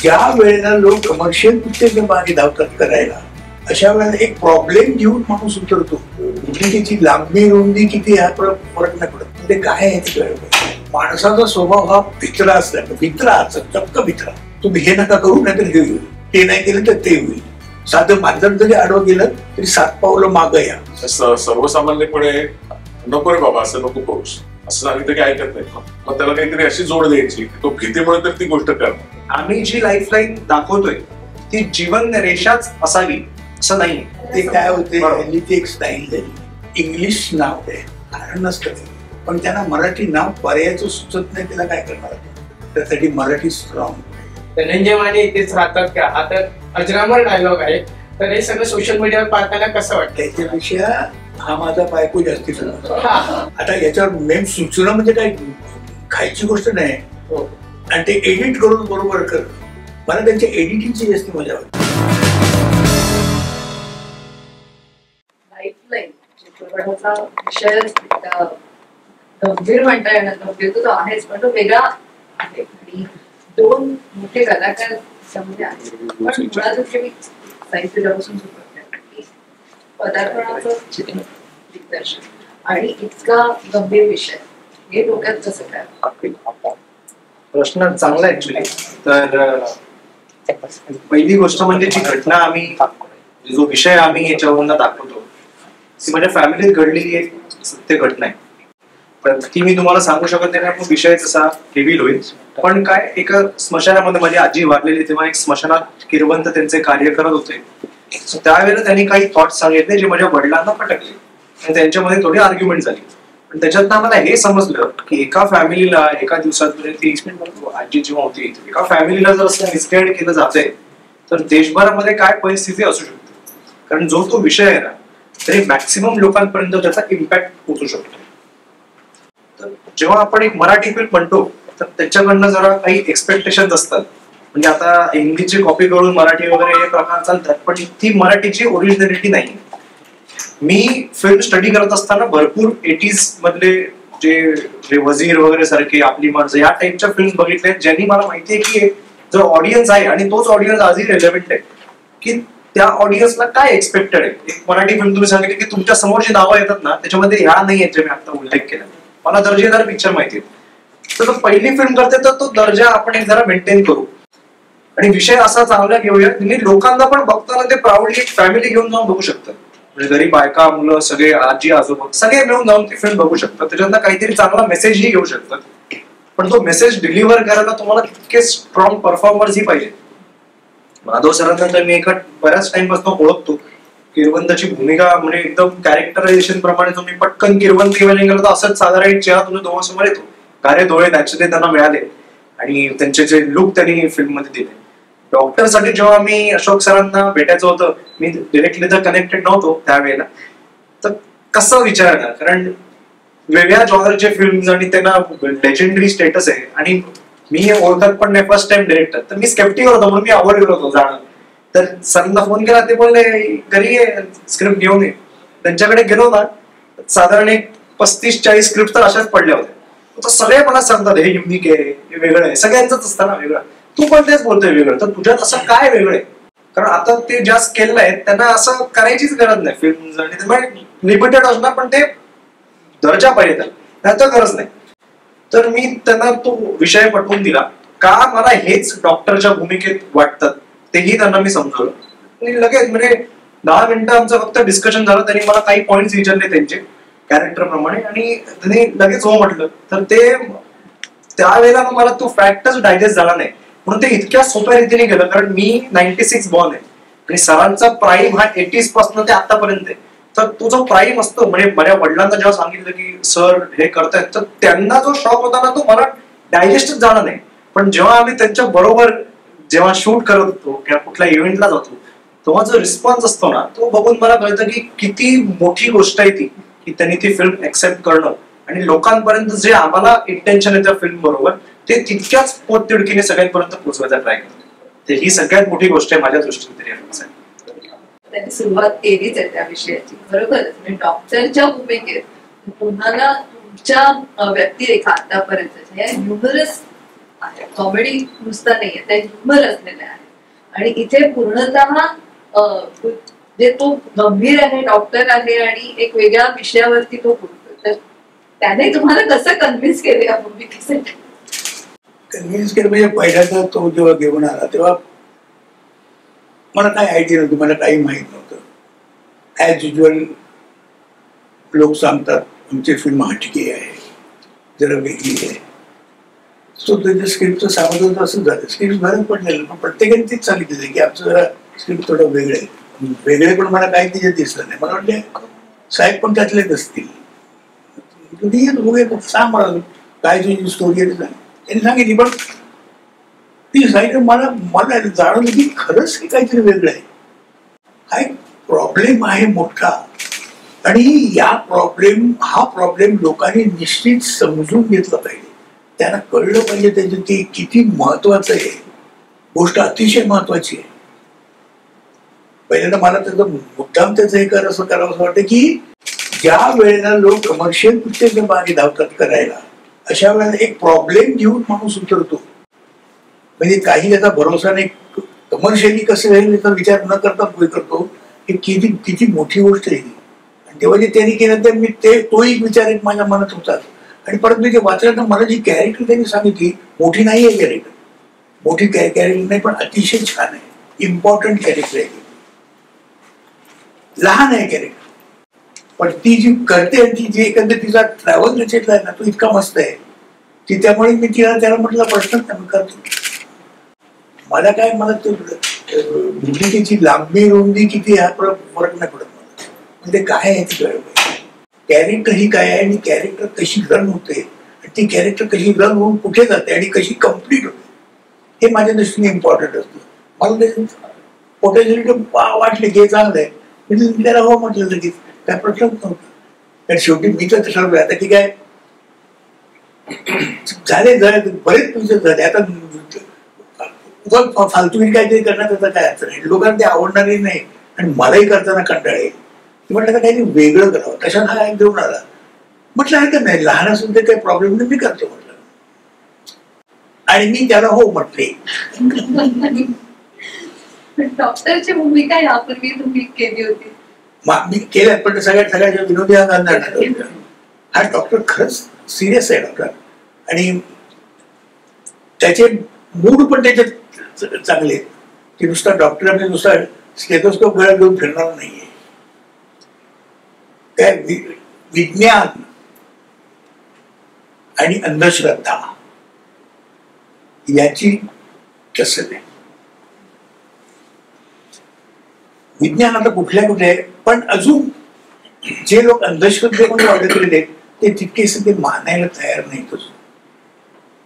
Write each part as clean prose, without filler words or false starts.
ज्या वेळेला लोक कमर्शियल पिक्चरच्या मागे धावतात करायला, अशा वेळेला एक प्रॉब्लेम घेऊन माणूस उतरतो. त्याची लांबी रुंदी किती हा फरक नाही पडत. ते काय आहे ते कळलं. माणसाचा स्वभाव हा भित्रा असला, भित्रा चक्क भित्रा. तुम्ही हे नका करू, नाही तर हे होईल, ते नाही केलं तर ते होईल. साधं माणसानं जरी आडवं गेलं तरी 7 पावलं मागं या. सर्वसामान्यपणे नको रे बाबा असं नको करूस असं सांगितलं की ऐकत नाही. मग त्याला काहीतरी अशी जोड द्यायची की तो भीतीमुळे तर ती गोष्ट कर. आम्ही जी लाईफलाईन दाखवतोय ती जीवन रेषाच असावी असं नाही. ते काय होते, हल्ली ती एक स्टाईल झाली. इंग्लिश नाव आहे, कारण नसतं, पण त्यांना मराठी नाव पर्यायचं सुचत नाही. त्याला काय करणार, त्यासाठी मराठी स्ट्रॉंग. धनंजय माने इथेच राहतात का, आता अजरामर डायलॉग आहे, तर हे सगळं सोशल मीडियावर पाहताना कसं वाटतं? त्याच्यापेक्षा हा माझा बायको जास्ती आता याच्यावर मेम सुचणं म्हणजे काय खायची गोष्ट नाही. आणि ते एडिट करून बरोबर कर. मला त्यांच्या एडिटिंगची जास्ती मजा वाटते. लाईफलाईन चित्रपटाचा विषय गंभीर म्हणता येणार, गंभीर तो आहेच, पण तो वेगळा आहे. आणि 2 मोठे कलाकार त्यामध्ये आहेत. पण मुळात मी साहित्यापासून सुरुवात करते. पदार्पणाचं चित्र दिग्दर्शन आणि इतका गंभीर विषय हे डोक्यात कसं काय? प्रश्न चांगला ऍक्च्युली. तर पहिली गोष्ट म्हणजे जी घटना आम्ही, जो विषय आम्ही याच्यावरून दाखवतो ती माझ्या फॅमिलीत घडलेली एक सत्य घटना आहे. पण ती मी तुम्हाला सांगू शकत नाही, कारण विषय जसा रिव्हील होईल. पण काय, एका स्मशानामध्ये माझी आजी वारलेली, तेव्हा एक स्मशानात किरवंत त्यांचे कार्य करत होते. त्यावेळेला त्यांनी काही थॉट्स सांगितले जे माझ्या वडिलांना पटकले आणि त्यांच्यामध्ये थोडी आर्ग्युमेंट झाली. पण त्याच्यात आम्हाला हे समजलं की एका फॅमिलीला एका दिवसात ती आजी जेव्हा होती, एका फॅमिलीला जर असं मिसगाईड केलं जातंय तर देशभरामध्ये काय परिस्थिती असू शकते. कारण जो तो विषय आहे ना, तरी मॅक्सिमम लोकांपर्यंत त्याचा इम्पॅक्ट पोहोचू शकतो. तर जेव्हा आपण एक मराठी फिल्म म्हणतो तर त्याच्याकडनं जरा काही एक्सपेक्टेशन असतात. म्हणजे आता हिंदीची कॉपी करून मराठी वगैरे हे प्रकार चालतात, पण ती मराठीची ओरिजिनॅलिटी नाही. मी फिल्म स्टडी करत असताना भरपूर 80s मधले जे वजीर वगैरे सारखे, आपली माणसं, या टाईपच्या फिल्म बघितल्या ज्यांनी मला माहितीये की जो ऑडियन्स आहे आणि तोच ऑडियन्स आजही रेलेव्हंट आहे की त्या ऑडियन्सला काय एक्सपेक्टेड आहे. एक मराठी फिल्म तुम्ही सांगितली की तुमच्या समोर जी नावं येतात ना त्याच्यामध्ये ह्या नाही आहेत जे मी आता उल्लेख केला. मला दर्जेदार पिक्चर माहिती आहे. तर पहिली फिल्म करते तर तो दर्जा आपण एक जरा मेंटेन करू आणि विषय असा चांगला घेऊया की लोकांना पण बघताना ते प्राऊडली एक फॅमिली घेऊन जाऊन बघू शकतात. म्हणजे घरी बायका, मुलं, सगळे आजी आजोबा सगळे मिळून जाऊन ती फिल्म बघू शकतात. त्याच्यातनं काहीतरी चांगला मेसेजही घेऊ शकतात. पण तो मेसेज डिलिव्हर करायला तुम्हाला तितके स्ट्रॉंग परफॉर्मर्स ही पाहिजे. माधव सरांना तर मी एका बऱ्याच टाइम पासून ओळखतो. किरवंतची भूमिका म्हणजे एकदम कॅरेक्टरायझेशन प्रमाणे तुम्ही पटकन किरवंत इव्हनिंग करता असंच साधारण एक चेहरा तुमच्या डोळ्यासमोर येतो. कार्य डोळे नॅचरली त्यांना मिळाले आणि त्यांचे जे लुक त्यांनी फिल्म मध्ये दिले. डॉक्टरसाठी जेव्हा मी अशोक सरांना भेटायचं होतं, मी डिरेक्टली तर कनेक्टेड नव्हतो त्यावेळेला, तर कसं विचारणार, कारण वेगळ्या जॉनरचे फिल्म आणि त्यांना लेजेंडरी स्टेटस आहे आणि मी ओळखत पण नाही, फर्स्ट टाइम डिरेक्टर. तर मी स्केप्टिक होतो म्हणून मी अवॉइड करत होतो जाणं. तर सरांना फोन केला, ते बोलले घरी स्क्रिप्ट घेऊन ये. त्यांच्याकडे गेलो ना, साधारण एक 35-40 स्क्रिप्ट तर अशाच पडल्या होत्या. तर सगळे मला सांगतात हे युनिक आहे, हे वेगळं आहे. सगळ्यांचंच असतं ना वेगळं. तू पण तेच बोलतोय वेगळं, तर तुझ्यात असं काय वेगळं आहे? कारण आता ते ज्या स्केलला आहेत त्यांना असं करायचीच गरज नाही फिल्म, आणि लिमिटेड असणार पण ते दर्जा पाहिजे त्याचं गरज नाही. तर मी त्यांना तो विषय पटवून दिला का मला हेच डॉक्टरच्या भूमिकेत वाटतात, तेही त्यांना मी समजवलं. आणि लगेच म्हणजे 10 मिनिटं आमचं फक्त डिस्कशन झालं. त्यांनी मला काही पॉइंट्स विचारले त्यांचे कॅरेक्टर प्रमाणे आणि त्यांनी लगेच हो म्हटलं. तर ते त्यावेळेला मला तो फॅक्टच डायजेस्ट झाला नाही, म्हणून ते इतक्या सोप्या रीतीने गेलं. कारण मी 96 बॉर्न आहे आणि सरांचा प्राईम हा 80s पासून ते आतापर्यंत आहे. तर तो जो प्राईम असतो, म्हणजे माझ्या वडिलांना जेव्हा सांगितलं की सर हे करतायत, तर त्यांना जो शॉक होता ना तो मला डायजेस्टच झाला नाही. पण जेव्हा आम्ही त्यांच्या बरोबर जेव्हा शूट करत होतो किंवा कुठल्या इव्हेंटला जातो, तेव्हा जो रिस्पॉन्स असतो ना तो बघून मला कळतं की किती मोठी गोष्ट आहे ती, की त्यांनी ती फिल्म एक्सेप्ट करणं आणि लोकांपर्यंत जे आम्हाला इंटेन्शन आहे त्या फिल्म बरोबर ते तितक्याच पोटतिडकीने सगळ्यांपर्यंत पोहोचवायचा ट्राय करतो. ही सगळ्यात मोठी गोष्ट आहे माझ्या दृष्टीने तरी. त्यांनी सुरुवात केलीच आहे त्या विषयाची. खरोखरच म्हणजे डॉक्टरच्या भूमिकेत तुम्हाला तुमच्या व्यक्तिरेखा आतापर्यंत न्यूमरस आहे. कॉमेडी नुसता नाहीये, त्या ह्युमर असलेले आहे. आणि इथे पूर्णतः जे तो गंभीर आहे, डॉक्टर आहे आणि एक वेगळ्या विषयावरती तो बोलतोय. तर त्याने तुम्हाला कसं कन्व्हिन्स केलं या भूमिकेसाठी? कन्व्हिन्स केलं म्हणजे पहिल्यांदा तो जेव्हा घेऊन आला तेव्हा मला काही आयडिया नव्हती, मला काही माहीत नव्हतं. ॲज युजल लोक सांगतात आमची फिल्म हटकी आहे, जरा वेगळी आहे. सो त्याच्या स्क्रिप्टचं सांगत होतं असं झालं. स्क्रिप्ट भरत पडलेलं, पण प्रत्येकाने तेच सांगितलं की आमचं जरा स्क्रिप्ट थोडं वेगळं आहे. वेगळे पण मला काही तिथे दिसलं नाही. मला वाटलं साहेब पण त्यातलेच असतील. सांग मला काय तुझी स्टोरी आहे सांग. त्यांनी सांगितली, पण ती सांगितलं मला मला जाणवलं की खरंच हे काहीतरी वेगळं आहे. काय प्रॉब्लेम आहे मोठा, आणि हा प्रॉब्लेम लोकांनी निश्चित समजून घेतला पाहिजे. त्यांना कळलं पाहिजे त्याचं ते किती महत्वाचं आहे. गोष्ट अतिशय महत्वाची आहे. पहिल्यांदा मला त्याचं मुद्दाम त्याचं हे असं करावं असं वाटतं की ज्या वेळेला लोक कमर्शियल पिक्चरच्या मागे धावतात करायला, अशा वेळेला एक प्रॉब्लेम घेऊन माणूस उतरतो. म्हणजे काही याचा भरोसा नाही, कमर्शियली कसं राहील याचा विचार न करता पुढे करतो. हे किती किती मोठी गोष्ट आहे. आणि तेव्हा जे त्यांनी केलं तर मी तो एक विचार एक माझ्या मनात होता. आणि परत मी ते वाचलं तर मला जी कॅरेक्टर त्यांनी सांगितली, मोठी नाही आहे कॅरेक्टर, मोठी कॅरेक्टर नाही, पण अतिशय छान आहे. इम्पॉर्टंट कॅरेक्टर आहे, लहान आहे कॅरेक्टर, पण ती जी करते आणि ती जी एकंदर तिचा ट्रॅव्हल नसेल आहे ना, तो इतका मस्त आहे की त्यामुळे मी त्याला म्हटलं प्रश्न करतो. मला काय, मला भूमिकेची लांबी रुंदी किती हा फरक नाही पडत मला. म्हणजे काय आहे ती कळलं पाहिजे. कॅरेक्टर ही काय आहे आणि कॅरेक्टर कशी रन होते, आणि ती कॅरेक्टर कशी रन होऊन कुठे जाते आणि कशी कम्प्लीट होते, हे माझ्या दृष्टीने इम्पॉर्टंट असतं. मला ते पोटेन्शियल वाटले की हे चांगलं आहे, मी त्याला हो म्हटलं लगेच, काय प्रश्नच नव्हता. कारण शेवटी मी तर ठरवलं आता की काय झाले बरेच पिक्चर झाले, आता फालतूगिरी काहीतरी करण्यात त्याचा काय अर्थ नाही. लोकांना ते आवडणारही नाही आणि मलाही करताना कंटाळ येईल. म्हटलं तर काहीतरी वेगळं करावं. तशात हा एक घेऊन आला. म्हटलं हरकत नाही, लहान असून ते काही प्रॉब्लेम नाही, मी करतो म्हटलं. आणि मी त्याला हो म्हटले. डॉक्टरची भूमिका यापूर्वी तुम्ही केली होती? मी केलं, पण सगळ्याच्या विनोदी हा डॉक्टर खरंच सिरियस आहे डॉक्टर, आणि त्याचे मूड पण त्याच्यात चांगले की नुसता डॉक्टर म्हणजे नुसता स्टेथोस्कोप गळ्यात घेऊन फिरणार नाहीये. काय विज्ञान आणि अंधश्रद्धा याची कसं नाही. विज्ञान आता कुठल्या कुठे आहे, पण अजून जे लोक अंधश्रद्धेमध्ये अडकलेले ते तितकेच ते मानायला तयार नाहीत.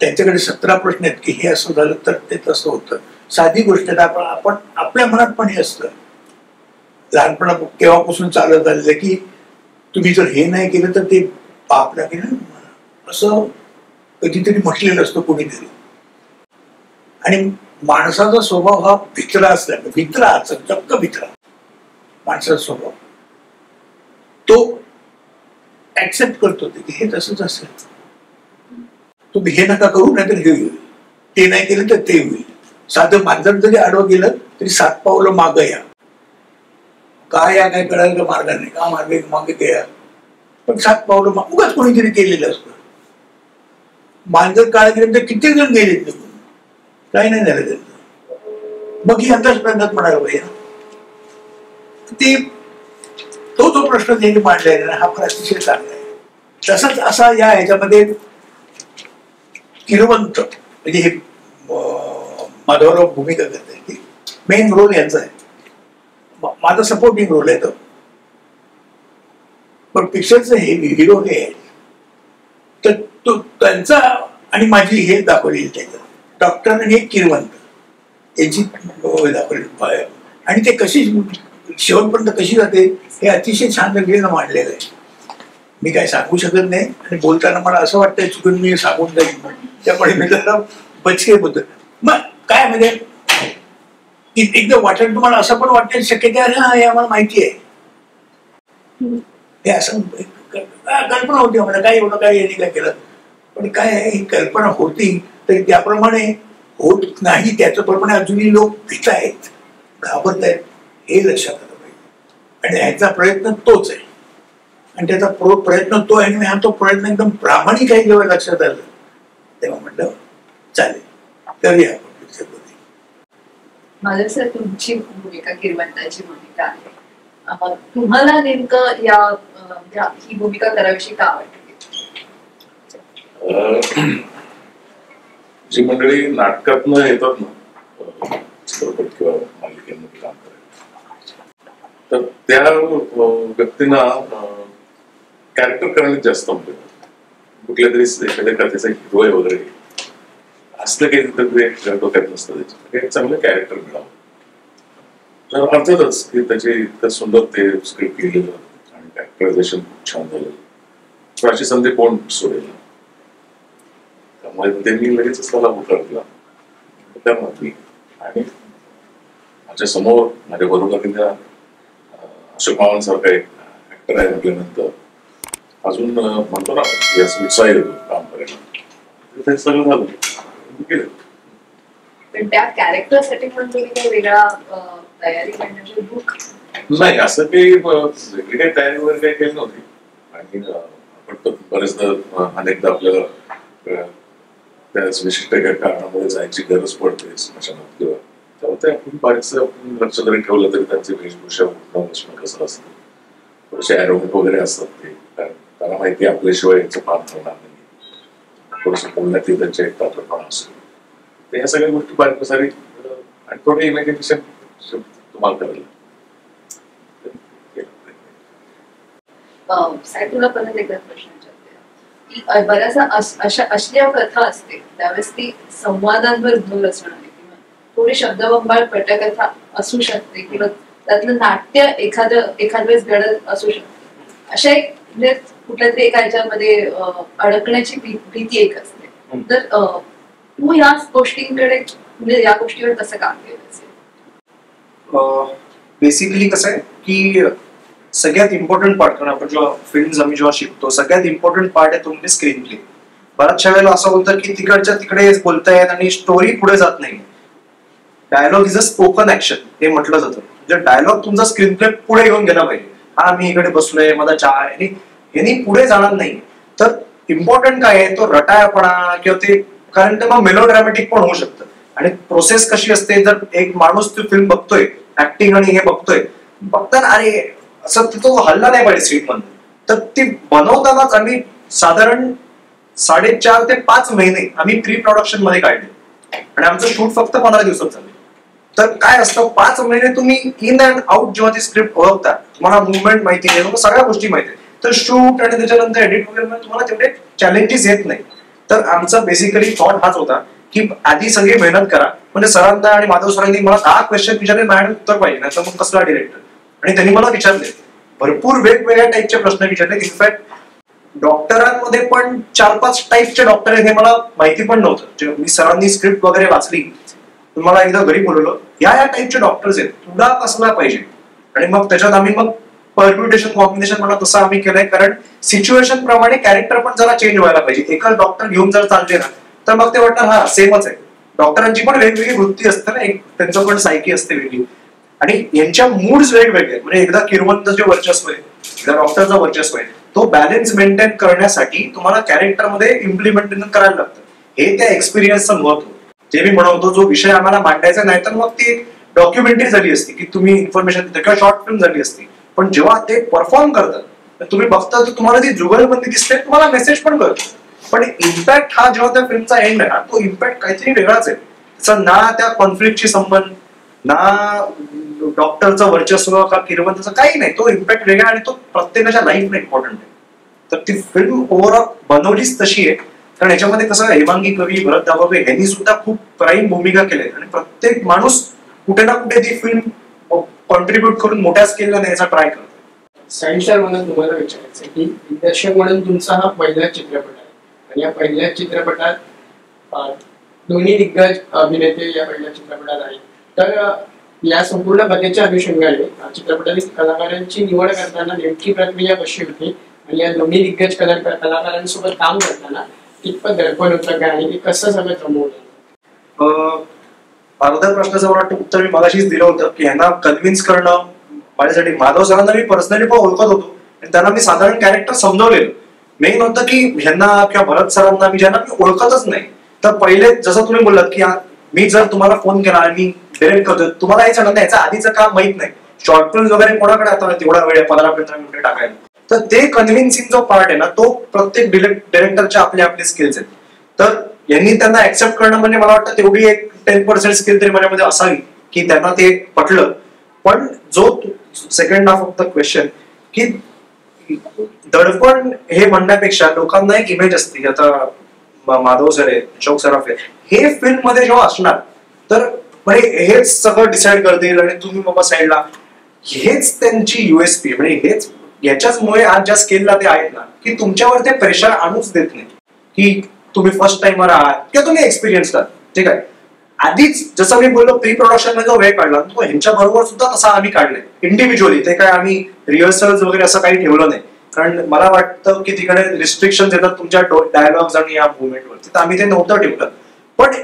त्यांच्याकडे 17 प्रश्न आहेत की हे असं झालं तर ते तसं होतं. साधी गोष्ट आपण आपल्या मनात पण हे असतं. लहानपणा केव्हापासून चालत आलेलं की तुम्ही जर हे नाही केलं तर ते पाप लागेल असं कधीतरी म्हटलेलं असतं कोणीतरी. आणि माणसाचा स्वभाव हा भित्रा असला, चक्क भित्रा माणसाचा स्वभाव, तो ऍक्सेप्ट करतो की हे तसंच असेल. तुम्ही हे नका करू, नाहीतर हे होईल, ते नाही केलं तर ते होईल. साधं मांजर जरी आडवं गेलं तरी 7 पावलं मागं या. काय या काय कळायला का मार्ग नाही, का मागे गया, पण 7 पावलं उगाच कोणीतरी केलेलं असतं. मांजर काळ गेल्यानंतर कित्येक जण गेले निघून, काही नाही झालं त्यांचं. मग ही अंधश्रद्धाच म्हणायला पाहिजे. ते तो प्रश्न त्यांनी मांडलाय ना, हा पण अतिशय चांगला आहे. तसंच असा या ह्याच्यामध्ये किरवंत म्हणजे हे माधवराव भूमिका करते की मेन रोल यांचा आहे, माझा सपोर्टिंग रोल आहे तो. पण पिक्चरचं हे हिरो हे आहे, तर तो त्यांचा आणि माझी हे दाखवलेली त्याचं डॉक्टर आणि एक किरवंत यांची दाखवली. आणि ते कशी शेवटपर्यंत कशी जाते हे अतिशय छान रीतीनं मांडलेलं आहे. मी काय सांगू शकत नाही, आणि बोलताना मला असं वाटतंय चुकून मी सांगून जाईल, त्यामुळे मी जरा बचके बोलतो. मग काय म्हणजे एकदम वाटेल तुम्हाला असं पण वाटतं शक्यता हे आम्हाला माहिती आहे, हे असं कल्पना होती आम्हाला, काय एवढं काय यांनी काय केलं. पण काय आहे, ही कल्पना होती तरी त्याप्रमाणे होत नाही, त्याच्याप्रमाणे अजूनही लोक भीत आहेत, घाबरत आहेत, हे लक्षात आलं पाहिजे. आणि ह्याचा प्रयत्न तोच आहे, आणि त्याचा प्रयत्न तो आहे, आणि हा तो प्रयत्न एकदम प्रामाणिक आहे. जेव्हा लक्षात आलं तेव्हा म्हटलं चालेल, करूया आपण पिक्चरमध्ये. माझं सर तुमची भूमिका किरवंताची भूमिका आहे. तुम्हाला नेमकं ही भूमिका करावीशी का वाटते? जी मंडळी नाटकातनं येतात ना चित्रपट किंवा मालिकेमध्ये काम करायला, तर त्या व्यक्तींना कॅरेक्टर करण्यात जास्त म्हणजे कुठल्या तरी एखाद्या कथेचा हिरो आहे वगैरे असलं काही तिथं डोक्यात नसतं, त्याचे चांगलं कॅरेक्टर मिळावं. तर अर्थातच की त्याचे इतकं सुंदर ते स्क्रिप्ट केलेलं आणि कॅरेक्टरायझेशन खूप छान झालेलं, तर अशी संधी कोण सोडेल. त्यामुळे त्यांनी लगेचच त्याला होकार दिला. करणार मी, आणि माझ्या समोर माझ्या बरोबर अशोक मावांसारखा एक ऍक्टर आहे म्हटल्यानंतर अजून म्हणतो ना उत्साह येतो काम करायला. ते सगळं झालं केलं. पण त्या कॅरेक्टरसाठी पण तुम्ही काही वेगळा तयारी करण्याची बुक नाही, असं काही वेगळी काही तयारी वगैरे काही केली नव्हती. आणि आपण बरेचदा अनेकदा आपल्याला त्याच विशिष्ट काही कारणामुळे जायची गरज पडते स्मशानात किंवा, तेव्हा ते आपण बारीकचं लक्ष जरी ठेवलं तरी त्यांची वेशभूषा उठणं बसणं कसं असतं, थोडेसे ॲरोमेट वगैरे असतात ते, कारण त्याला माहिती आपल्याशिवाय याचं पान करणार नाही, थोडंसं बोलण्यात त्यांच्या एक तात्रपणा असतो. तर ह्या सगळ्या गोष्टी बारीक सारी आणि थोडं इमॅजिनेशन तुम्हाला करायला. साहेब तुला परत एकदा प्रश्न विचारते की बऱ्याचदा अशा अश्लील कथा असते त्यावेळेस ती संवादांवर भर असणार किंवा थोडी शब्दबंबाळ पटकथा असू शकते किंवा त्यातलं नाट्य एखाद वेळेस घडत असू शकते. अशा एक म्हणजे कुठल्या तरी एका ह्याच्यामध्ये अडकण्याची भीती एक असते. तर तू या गोष्टींकडे म्हणजे या गोष्टीवर कसं काम केलं असेल? बेसिकली कसं आहे की सगळ्यात इम्पॉर्टंट पार्ट, कारण आपण जेव्हा फिल्म्स आम्ही जेव्हा शिकतो सगळ्यात इम्पॉर्टंट पार्ट आहे तो म्हणजे स्क्रीन प्ले. बऱ्याचशा वेळेला असं होतं की तिकडच्या तिकडे बोलतायत आणि स्टोरी पुढे जात नाही. Dialogue is a spoken action हे म्हटलं जातं. म्हणजे डायलॉग तुमचा स्क्रीन प्ले पुढे घेऊन गेला पाहिजे. हा मी इकडे बसलोय, माझा चहा आहे, यांनी पुढे जाणार नाही. तर इम्पॉर्टंट काय आहे तो रटाळपणा किंवा ते, कारण ते मग मेलोड्रॅमॅटिक पण होऊ शकतं. आणि प्रोसेस कशी असते, जर एक माणूस तो फिल्म बघतोय ऍक्टिंग आणि हे बघताना अरे असं तो हल्ला नाही पाहिजे सीट मधून, तर ती बनवतानाच आम्ही साधारण 4.5 ते 5 महिने आम्ही प्री प्रोडक्शन मध्ये काढले आणि आमचं शूट फक्त 15 दिवसात झालं. तर काय असतं 5 महिने तुम्ही इन अँड आउट जेव्हा ती स्क्रिप्ट ओळखता, तुम्हाला मुवमेंट माहिती आहे, सगळ्या गोष्टी माहिती आहे, तर शूट आणि त्याच्यानंतर एडिट वगैरे तुम्हाला तेवढे चॅलेंजेस येत नाही. तर आमचा बेसिकली थॉट हाच होता की आधी सगळी मेहनत करा. म्हणजे सरांना आणि माधव सरांनी मला 10 क्वेश्चन विचारले, माझ्याकडे उत्तर पाहिजे, नाही तर मग कसला डिरेक्टर. आणि त्यांनी मला विचारले भरपूर वेगवेगळ्या टाईपचे प्रश्न विचारले. इनफॅक्ट डॉक्टरांमध्ये पण 4-5 टाईपचे डॉक्टर आहेत हे मला माहिती पण नव्हतं. मी सरांनी स्क्रिप्ट वगैरे वाचली, मला एकदा घरी बोलवलं, या टाईपचे डॉक्टर्स आहेत, तुला कसला पाहिजे. आणि मग त्याच्यात आम्ही मग परम्युटेशन कॉम्बिनेशन म्हणा तसं आम्ही केलंय, कारण सिच्युएशन प्रमाणे कॅरेक्टर पण जरा चेंज व्हायला पाहिजे. एकच डॉक्टर घेऊन जर चालले ना तर मग ते वाटतं हा सेमच आहे. डॉक्टरांची पण वेगवेगळी वृत्ती असते ना, एक त्यांचं पण सायकी असते वेगळी, आणि यांच्या मूड्स वेगवेगळे. म्हणजे एकदा किरवंत जे वर्चस्व आहे, एकदा डॉक्टरचं वर्चस्व आहे, तो बॅलन्स मेंटेन करण्यासाठी तुम्हाला कॅरेक्टरमध्ये इम्प्लिमेंटेशन करायला लागतं. हे त्या एक्सपिरियन्सचं महत्व, जे मी म्हणतो, जो विषय आम्हाला मांडायचा नाही तर मग ती डॉक्युमेंटरी झाली असती की तुम्ही इन्फॉर्मेशन देता किंवा शॉर्ट फिल्म झाली असती. पण जेव्हा ते परफॉर्म करतात तुम्ही बघता तर तुम्हाला ती जुगलबंदी दिसते, तुम्हाला मेसेज पण कळतो. पण इम्पॅक्ट हा जेव्हा त्या फिल्मचा एंड आहे ना, तो इम्पॅक्ट काहीतरी वेगळाच आहे. त्याचा ना त्या कॉन्फ्लिक्टची संबंध, ना डॉक्टरचं वर्चस्व का किरवंताचं, काही नाही. तो इम्पॅक्ट वेगळा आणि तो प्रत्येकाच्या लाईफला इम्पॉर्टंट आहे. तर ती फिल्म ओव्हरऑल बनवलीच तशी आहे. कारण याच्यामध्ये कसं हेमांगी कवी, भरत दाभाडे यांनी सुद्धा खूप प्राईम भूमिका केल्या आणि प्रत्येक माणूस कुठे ना कुठे ती फिल्म कॉन्ट्रीब्युट करून मोठ्या स्केलला न्यायचा ट्राय करतो. सायन्स सर म्हणून तुम्हाला विचारायचं की दिग्दर्शक म्हणून तुमचा हा पहिला चित्रपट आहे आणि या पहिल्या चित्रपटात दोन्ही दिग्गज अभिनेते या पहिल्या चित्रपटात आहेत. तर या संपूर्ण कथेच्या अनुषंगाने चित्रपटातील कलाकारांची निवड करताना नेमकी प्रक्रिया कशी होती आणि या दोन्ही दिग्गज कलाकारांसोबत काम करताना कितपत दडपण होतं काय आणि ते कसं सगळं जमवलं? अर्ध्या प्रश्नाचं मला वाटतं उत्तर मी मगाशीच दिलं होतं की यांना कन्व्हिन्स करणं माझ्यासाठी, माधव सरांना मी पर्सनली पण ओळखत होतो आणि त्यांना मी साधारण कॅरेक्टर समजवलेलं. मेन होतं की ह्यांना किंवा भरत सरांना मी ज्यांना मी ओळखतच नाही, तर पहिले जसं तुम्ही बोललात की मी जर तुम्हाला फोन केला आणि मी डिरेक्ट करतो, तुम्हाला हे सांगत याचं आधीचं काम माहित नाही, शॉर्ट फिल्म वगैरे कोणाकडे आता तेवढा वेळ 15-15 मिनिटं टाकायला, तर ते कन्व्हिन्सिंग जो पार्ट आहे ना तो प्रत्येक डिरेक्टरचे आपले आपले स्किल्स आहेत. तर यांनी त्यांना ऍक्सेप्ट करणं म्हणजे मला वाटतं तेवढी एक 10% स्किल तरी माझ्यामध्ये असावी की त्यांना ते पटलं. पण जो second half of the question की दडपण हे म्हणण्यापेक्षा लोकांना एक इमेज असते, आता माधव सर आहे, अशोक सराफ आहे, हे फिल्म मध्ये जेव्हा असणार तर म्हणजे हेच सगळं डिसाईड करतील आणि तुम्ही बाबा साईडला, हेच त्यांची युएसपी म्हणजे हेच याच्याचमुळे आज ज्या स्केलला ते आहेत ना की तुमच्यावर ते प्रेशर आणूच देत नाही की तुम्ही फर्स्ट टाइमर आहात किंवा तुम्ही एक्सपिरियन्स आहात. ठीक आहे, आधीच जसं मी बोललो प्री प्रोडक्शन मध्ये जो वेळ काढला तो ह्यांच्या बरोबर सुद्धा तसा आम्ही काढलाय इंडिव्हिज्युअली. ते काय आम्ही रिहर्सल्स वगैरे असं काही ठेवलं नाही, कारण मला वाटतं की तिकडे रिस्ट्रिक्शन येतात तुमच्या डायलॉग्स आणि या मुवमेंटवरती, तर आम्ही ते नव्हतं ठेवलं. पण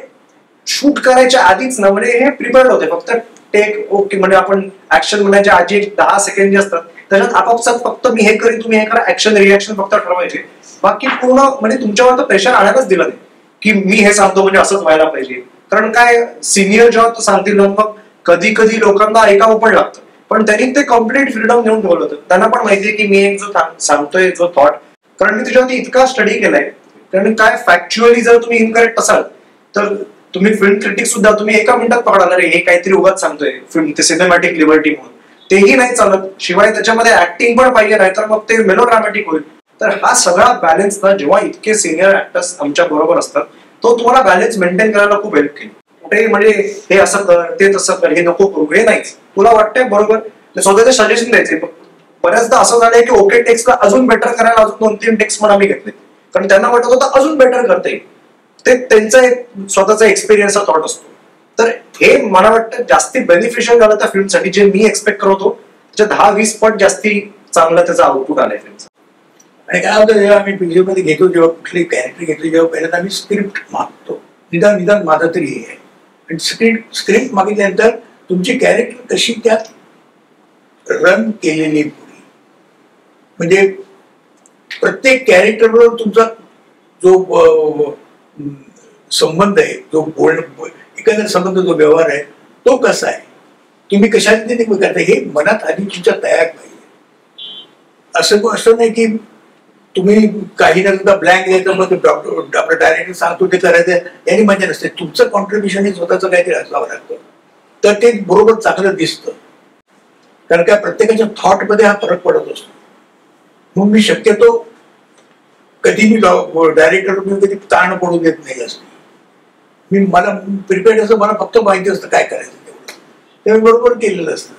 शूट करायच्या आधीच ना म्हणजे हे प्रिपेअर्ड होते, फक्त टेक ओके म्हणजे आपण ऍक्शन म्हणायच्या आधी 10 सेकंड जे असतात त्याच्यात आपापसात फक्त मी हे करीन तुम्ही हे करा, ऍक्शन रिॲक्शन फक्त ठरवायचे, बाकी पूर्ण म्हणजे तुमच्यावर तर प्रेशर आणायलाच दिलं नाही की मी हे सांगतो म्हणजे असंच व्हायला पाहिजे. कारण काय सिनियर जेव्हा तो सांगतील मग कधी कधी लोकांना ऐकावं पण लागतं, पण त्यांनी ते कम्प्लीट फ्रीडम घेऊन ठेवलं होतं. त्यांना पण माहितीये की मी एक जो सांगतोय जो थॉट, कारण मी त्याच्यावरती इतका स्टडी केलाय, कारण काय फॅक्च्युअली जर तुम्ही इनकरेक्ट असाल तर तुम्ही फिल्म क्रिटिक सुद्धा तुम्ही एका मिनिटात पकडा रे हे काहीतरी उगाच सांगतोय फिल्म ते सिनेमॅटिक लिबर्टी म्हणून, तेही नाही चालत. शिवाय त्याच्यामध्ये ऍक्टिंग पण पाहिजे, नाही तर मग ते मेलोड्रामॅटिक होईल. तर हा सगळा बॅलन्स ना जेव्हा इतके सिनियर ऍक्टर्स आमच्या बरोबर असतात तो तुम्हाला बॅलन्स मेंटेन करायला खूप हेल्प केली. कुठे म्हणजे हे असं कर ते तसं कर हे नको करू हे नाहीच, तुला वाटतंय बरोबर स्वतःचे सजेशन द्यायचे. बऱ्याचदा असं झालंय की ओके टेक्स्टला अजून बेटर करायला अजून 2-3 टेक्स्ट पण आम्ही घेतले, कारण त्यांना वाटत होतं अजून बेटर करता येईल. ते त्यांचा एक स्वतःचा एक्सपिरियन्सचा थॉट असतो. तर हे मला वाटतं जास्ती बेनिफिशियल झालं त्या फिल्मसाठी, जे मी एक्सपेक्ट करत होतो त्याच्या 10-20 पट जास्ती चांगला त्याचा आउटपुट आलाय फिल्मचा. आणि काय होतं जेव्हा आम्ही पिक्चरमध्ये घेतो, जेव्हा कुठली कॅरेक्टर घेतो, जेव्हा पहिल्यांदा आम्ही स्क्रिप्ट मागतो, निदान माझं तरी हे आहे. आणि स्क्रिप्ट मागितल्यानंतर तुमची कॅरेक्टर कशी त्यात रन केलेली पुढे, म्हणजे प्रत्येक कॅरेक्टर बरोबर तुमचा जो संबंध आहे, जो एकंदर संबंध जो व्यवहार आहे तो कसा आहे, तुम्ही कशाने करता हे मनात आधी तुमच्या तयार पाहिजे. असं नाही की तुम्ही काही न सुद्धा ब्लँक द्यायचं मग डॉक्टर डायरेक्टर सांगतो ते करायचं यांनी मजा नसते. तुमचं कॉन्ट्रीब्युशन हे स्वतःचं काहीतरी असावं लागतं, तर ते बरोबर चांगलं दिसतं. कारण काय प्रत्येकाच्या थॉटमध्ये हा फरक पडत असतो. मग मी शक्यतो कधी मी डायरेक्टर कधी ताण पडू देत नाही असं. मला प्रिपेअर्ड असं, मला फक्त माहिती असतं काय करायचं तेवढं, ते मी बरोबर केलेलं असतं.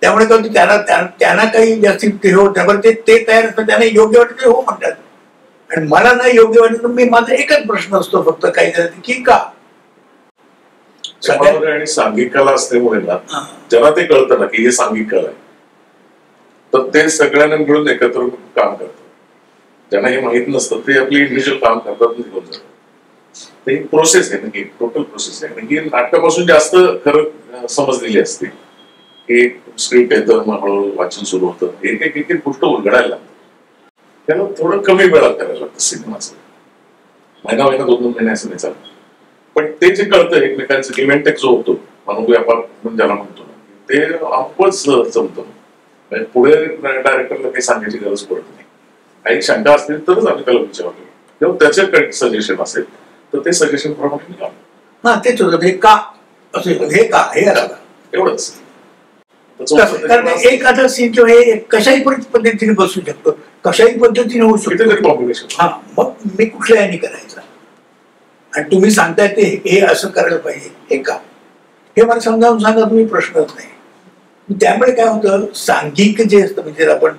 त्यामुळे त्यांना काही जास्ती ते तयार असतं, त्यांना योग्य वाटतं हो म्हणतात, आणि मला नाही योग्य वाटत मी माझा एकच प्रश्न असतो फक्त काही की का. आणि सांघिक कला असल्यामुळे ना ज्यांना ते कळतं ना की हे सांघिक कला आहे, तर ते सगळ्यांना मिळून एकत्र काम करतात. ज्यांना हे माहित नसतं ते आपली इंडिव्हिज्युअल काम करतात निघून जातात. ते एक प्रोसेस आहे ना, टोटल प्रोसेस आहे. म्हणजे नाटकापासून जास्त खरं समजलेली असते की स्क्रिप्ट येतं मग हळूहळू वाचन सुरू होतं, एक एक गोष्ट उलगडायला लागतं. त्याला थोडं कमी वेळात करायला लागतं सिनेमाचं, महिना 2 महिने असं नाही चालत. पण ते जे कळतं एकमेकांचं गिव्ह टेक जो होतो मनोव्यापार म्हणून ज्याला म्हणतो ना, ते आपच जमतं. म्हणजे पुढे डायरेक्टरला काही सांगायची गरज पडत नाही. काही शंका असतील तरच आम्ही त्याला विचारतो किंवा त्याचं काही सजेशन असेल तर ते सजेशन प्रमाणे निघालं. हा तेच होतं, हे का असेल, हे का हे आला एवढंच. कारण एक आता सीन किंवा हे कशाही पद्धतीने बसू शकतो, कशाही पद्धतीने होऊ शकतो. हा मग मी कुठल्या याने करायचा आणि तुम्ही सांगताय ते हे असं करायला पाहिजे हे का, हे मला समजावून सांगा तुम्ही, प्रश्नच नाही. त्यामुळे काय होतं सांघिक जे असतं म्हणजे आपण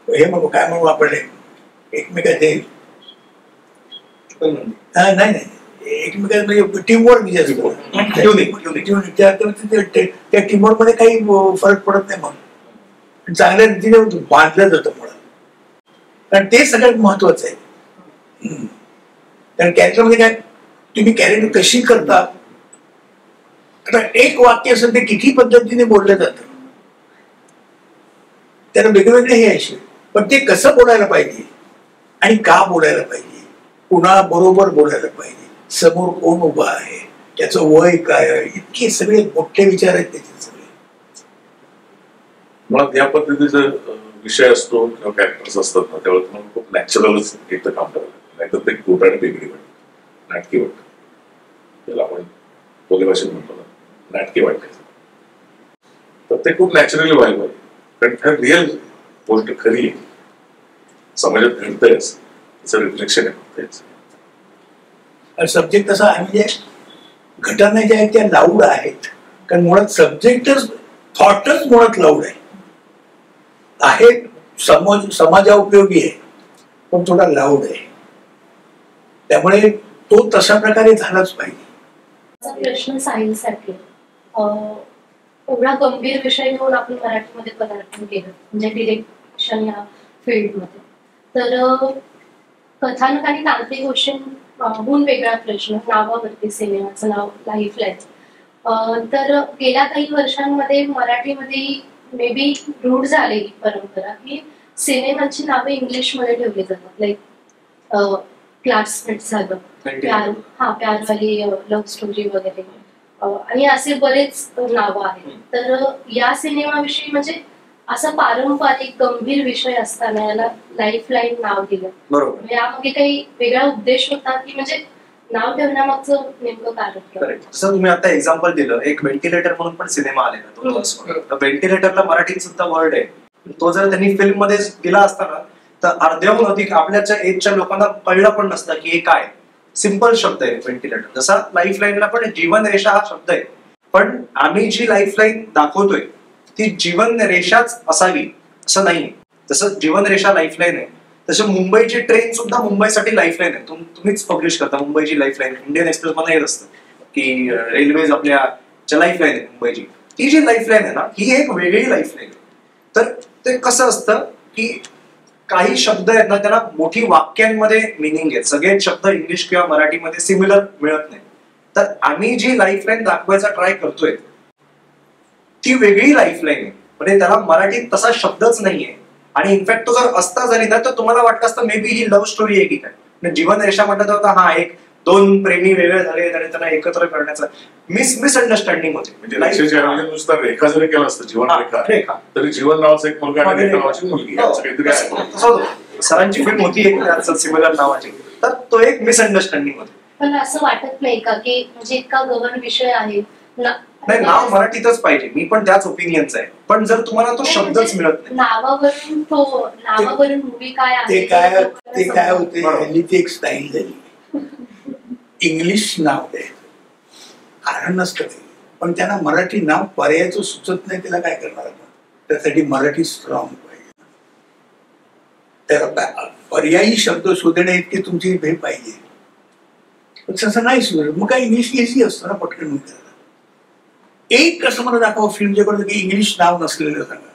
हे म्हणू काय म्हणू आपण एकमेकाचे नाही एकमेकांना म्हणजे टीमवर्क जे असतो त्या टीमवर्क मध्ये काही फरक पडत नाही. मग चांगल्या रीतीने बांधलं जातं मुळात. कारण ते सगळ्यात महत्वाचं आहे. कारण कॅरेक्टरमध्ये काय तुम्ही कॅरेक्टर कशी करता, आता एक वाक्य असेल ते किती पद्धतीने बोललं जातं, त्याला वेगवेगळे हे असे, पण ते कसं बोलायला पाहिजे आणि का बोलायला पाहिजे, कुणा बरोबर बोलायला पाहिजे, समोर कोण उभा आहे, त्याचं वय काय आहे, इतके सगळे मोठे विचार आहेत त्याचे सगळे. मुळात या पद्धतीचा विषय असतो किंवा कॅरेक्टर्स असतात ना, त्यावेळेस तुम्हाला खूप नॅचरलच एक तर काम करायला, नाहीतर ते गोटाने वेगळी वाटतं, नाटकी वाटतं. त्याला आपण बोली भाषेत म्हणतो ना, नाटकी वाटायचं. तर ते खूप नॅचरली व्हायला पाहिजे, कारण त्या रिअल गोष्ट खरी आहे, समाजात घडतंयच, त्याचं रिफ्लेक्शन आहे. सब्जेक्ट तसा आहे म्हणजे घटना ज्या आहेत त्या लाऊड आहेत, कारण मुळात सब्जेक्टच थॉटच मुळात लाऊड आहे, समाजाउपयोगी आहे, पण थोडा लाऊड आहे, त्यामुळे तो तशा प्रकारे झालाच पाहिजे. प्रश्न साहिलसाठी, एवढा गंभीर विषय घेऊन आपण मराठीमध्ये पदार्पण केलं म्हणजे डिरेक्शन या फील्डमध्ये, तर कथानक आणि तांत्रिक गोष्टींहून वेगळा प्रश्न नावावरती, सिनेमाचं नाव लाईफलाईन. तर गेल्या काही वर्षांमध्ये मराठीमध्ये मे बी रूढ झालेली परंपरा की सिनेमाची नावे इंग्लिशमध्ये ठेवली जातात, लाईक क्लासमेट झालं, प्यारवाली लव्ह स्टोरी वगैरे, आणि असे बरेच नावं आहेत. तर या सिनेमाविषयी म्हणजे असा पारंपरिक गंभीर विषय असताना याला लाईफलाईन नाव दिलं, बरोबर, यामागे काही वेगळा उद्देश होता की म्हणजे नाव ठेवण्यामागचं नेमकं कारण? जसं तुम्ही आता एक्झाम्पल दिलं, एक व्हेंटिलेटर म्हणून पण सिनेमा आलेला 2 वर्ष, व्हेंटिलेटरला मराठीत सुद्धा वर्ड आहे, तो जर त्यांनी फिल्म मध्ये दिला असता ना तर अर्ध्याहून अधिक आपल्याच्या एजच्या लोकांना कळलं पण नसतं की हे काय. सिंपल शब्द आहे व्हेंटिलेटर. जसा लाईफलाईनला पण जीवन रेषा हा शब्द आहे, पण आम्ही जी लाईफलाईन दाखवतोय ती जीवन रेषाच असावी असं नाही. जसं जीवन रेषा लाईफलाईन आहे तसं मुंबईची ट्रेन सुद्धा मुंबईसाठी लाईफलाईन आहे. तुम्हीच पब्लिश करता मुंबईची लाईफलाईन, इंडियन एक्सप्रेस मध्ये येत असतं की रेल्वेज आपल्या लाईफलाईन आहे मुंबईची. ती जी लाईफलाईन आहे ना ही एक वेगळी लाईफलाईन आहे. तर ते कसं असतं की काही शब्द आहेत ना त्याला मोठी वाक्यांमध्ये मिनिंग आहेत, सगळेच शब्द इंग्लिश किंवा मराठीमध्ये सिमिलर मिळत नाही. तर आम्ही जी लाईफलाईन दाखवायचा ट्राय करतोय ती वेगळी लाईफलाईन आहे, म्हणजे त्याला मराठीत तसा शब्दच नाहीये. आणि इनफॅक्ट तो जर असता जरी ना तर तुम्हाला वाटत असतं may be he love story आहे की काय. जीवन रेषा म्हटलं तर हा एक 2 प्रेमी वेगळे झाले आणि त्यांना एकत्र करण्याचा मिसअंडरस्टँडिंग होते. म्हणजे नुसता रेखा जरी केला असतं जीवन रेखा तरी जीवन नावाचा एक मुलगा आणि रेखा नावाची मुलगी काहीतरी सरांची फिल्म होती एक सिमिलर नावाची, तर तो एक मिसअंडरस्टँडिंग होते. पण असं वाटत नाही का की म्हणजे इतका गहन विषय आहे नाही, नाव मराठीतच पाहिजे, मी पण त्याच ओपिनियनचा आहे, पण जर तुम्हाला तो शब्दच मिळत नाही नावावरून मूवी काय आहे ते काय होते, हल्ली ती एक स्टाईल झाली, इंग्लिश नाव द्यायचं कारण नसतं काही, पण त्यांना मराठी नाव पर्यायचं सुचत नाही, त्याला काय करणार आपण. त्यासाठी मराठी स्ट्रॉंग पाहिजे, त्याला पर्यायी शब्द शोधणे इतकी तुमची भेट पाहिजे. तसं नाही सुचत, मग काय इंग्लिश इझी असतं ना पटकन करायला. एक कसं मला दाखवा फिल्मच्या कडे की इंग्लिश नाव नसलेलं सांगा.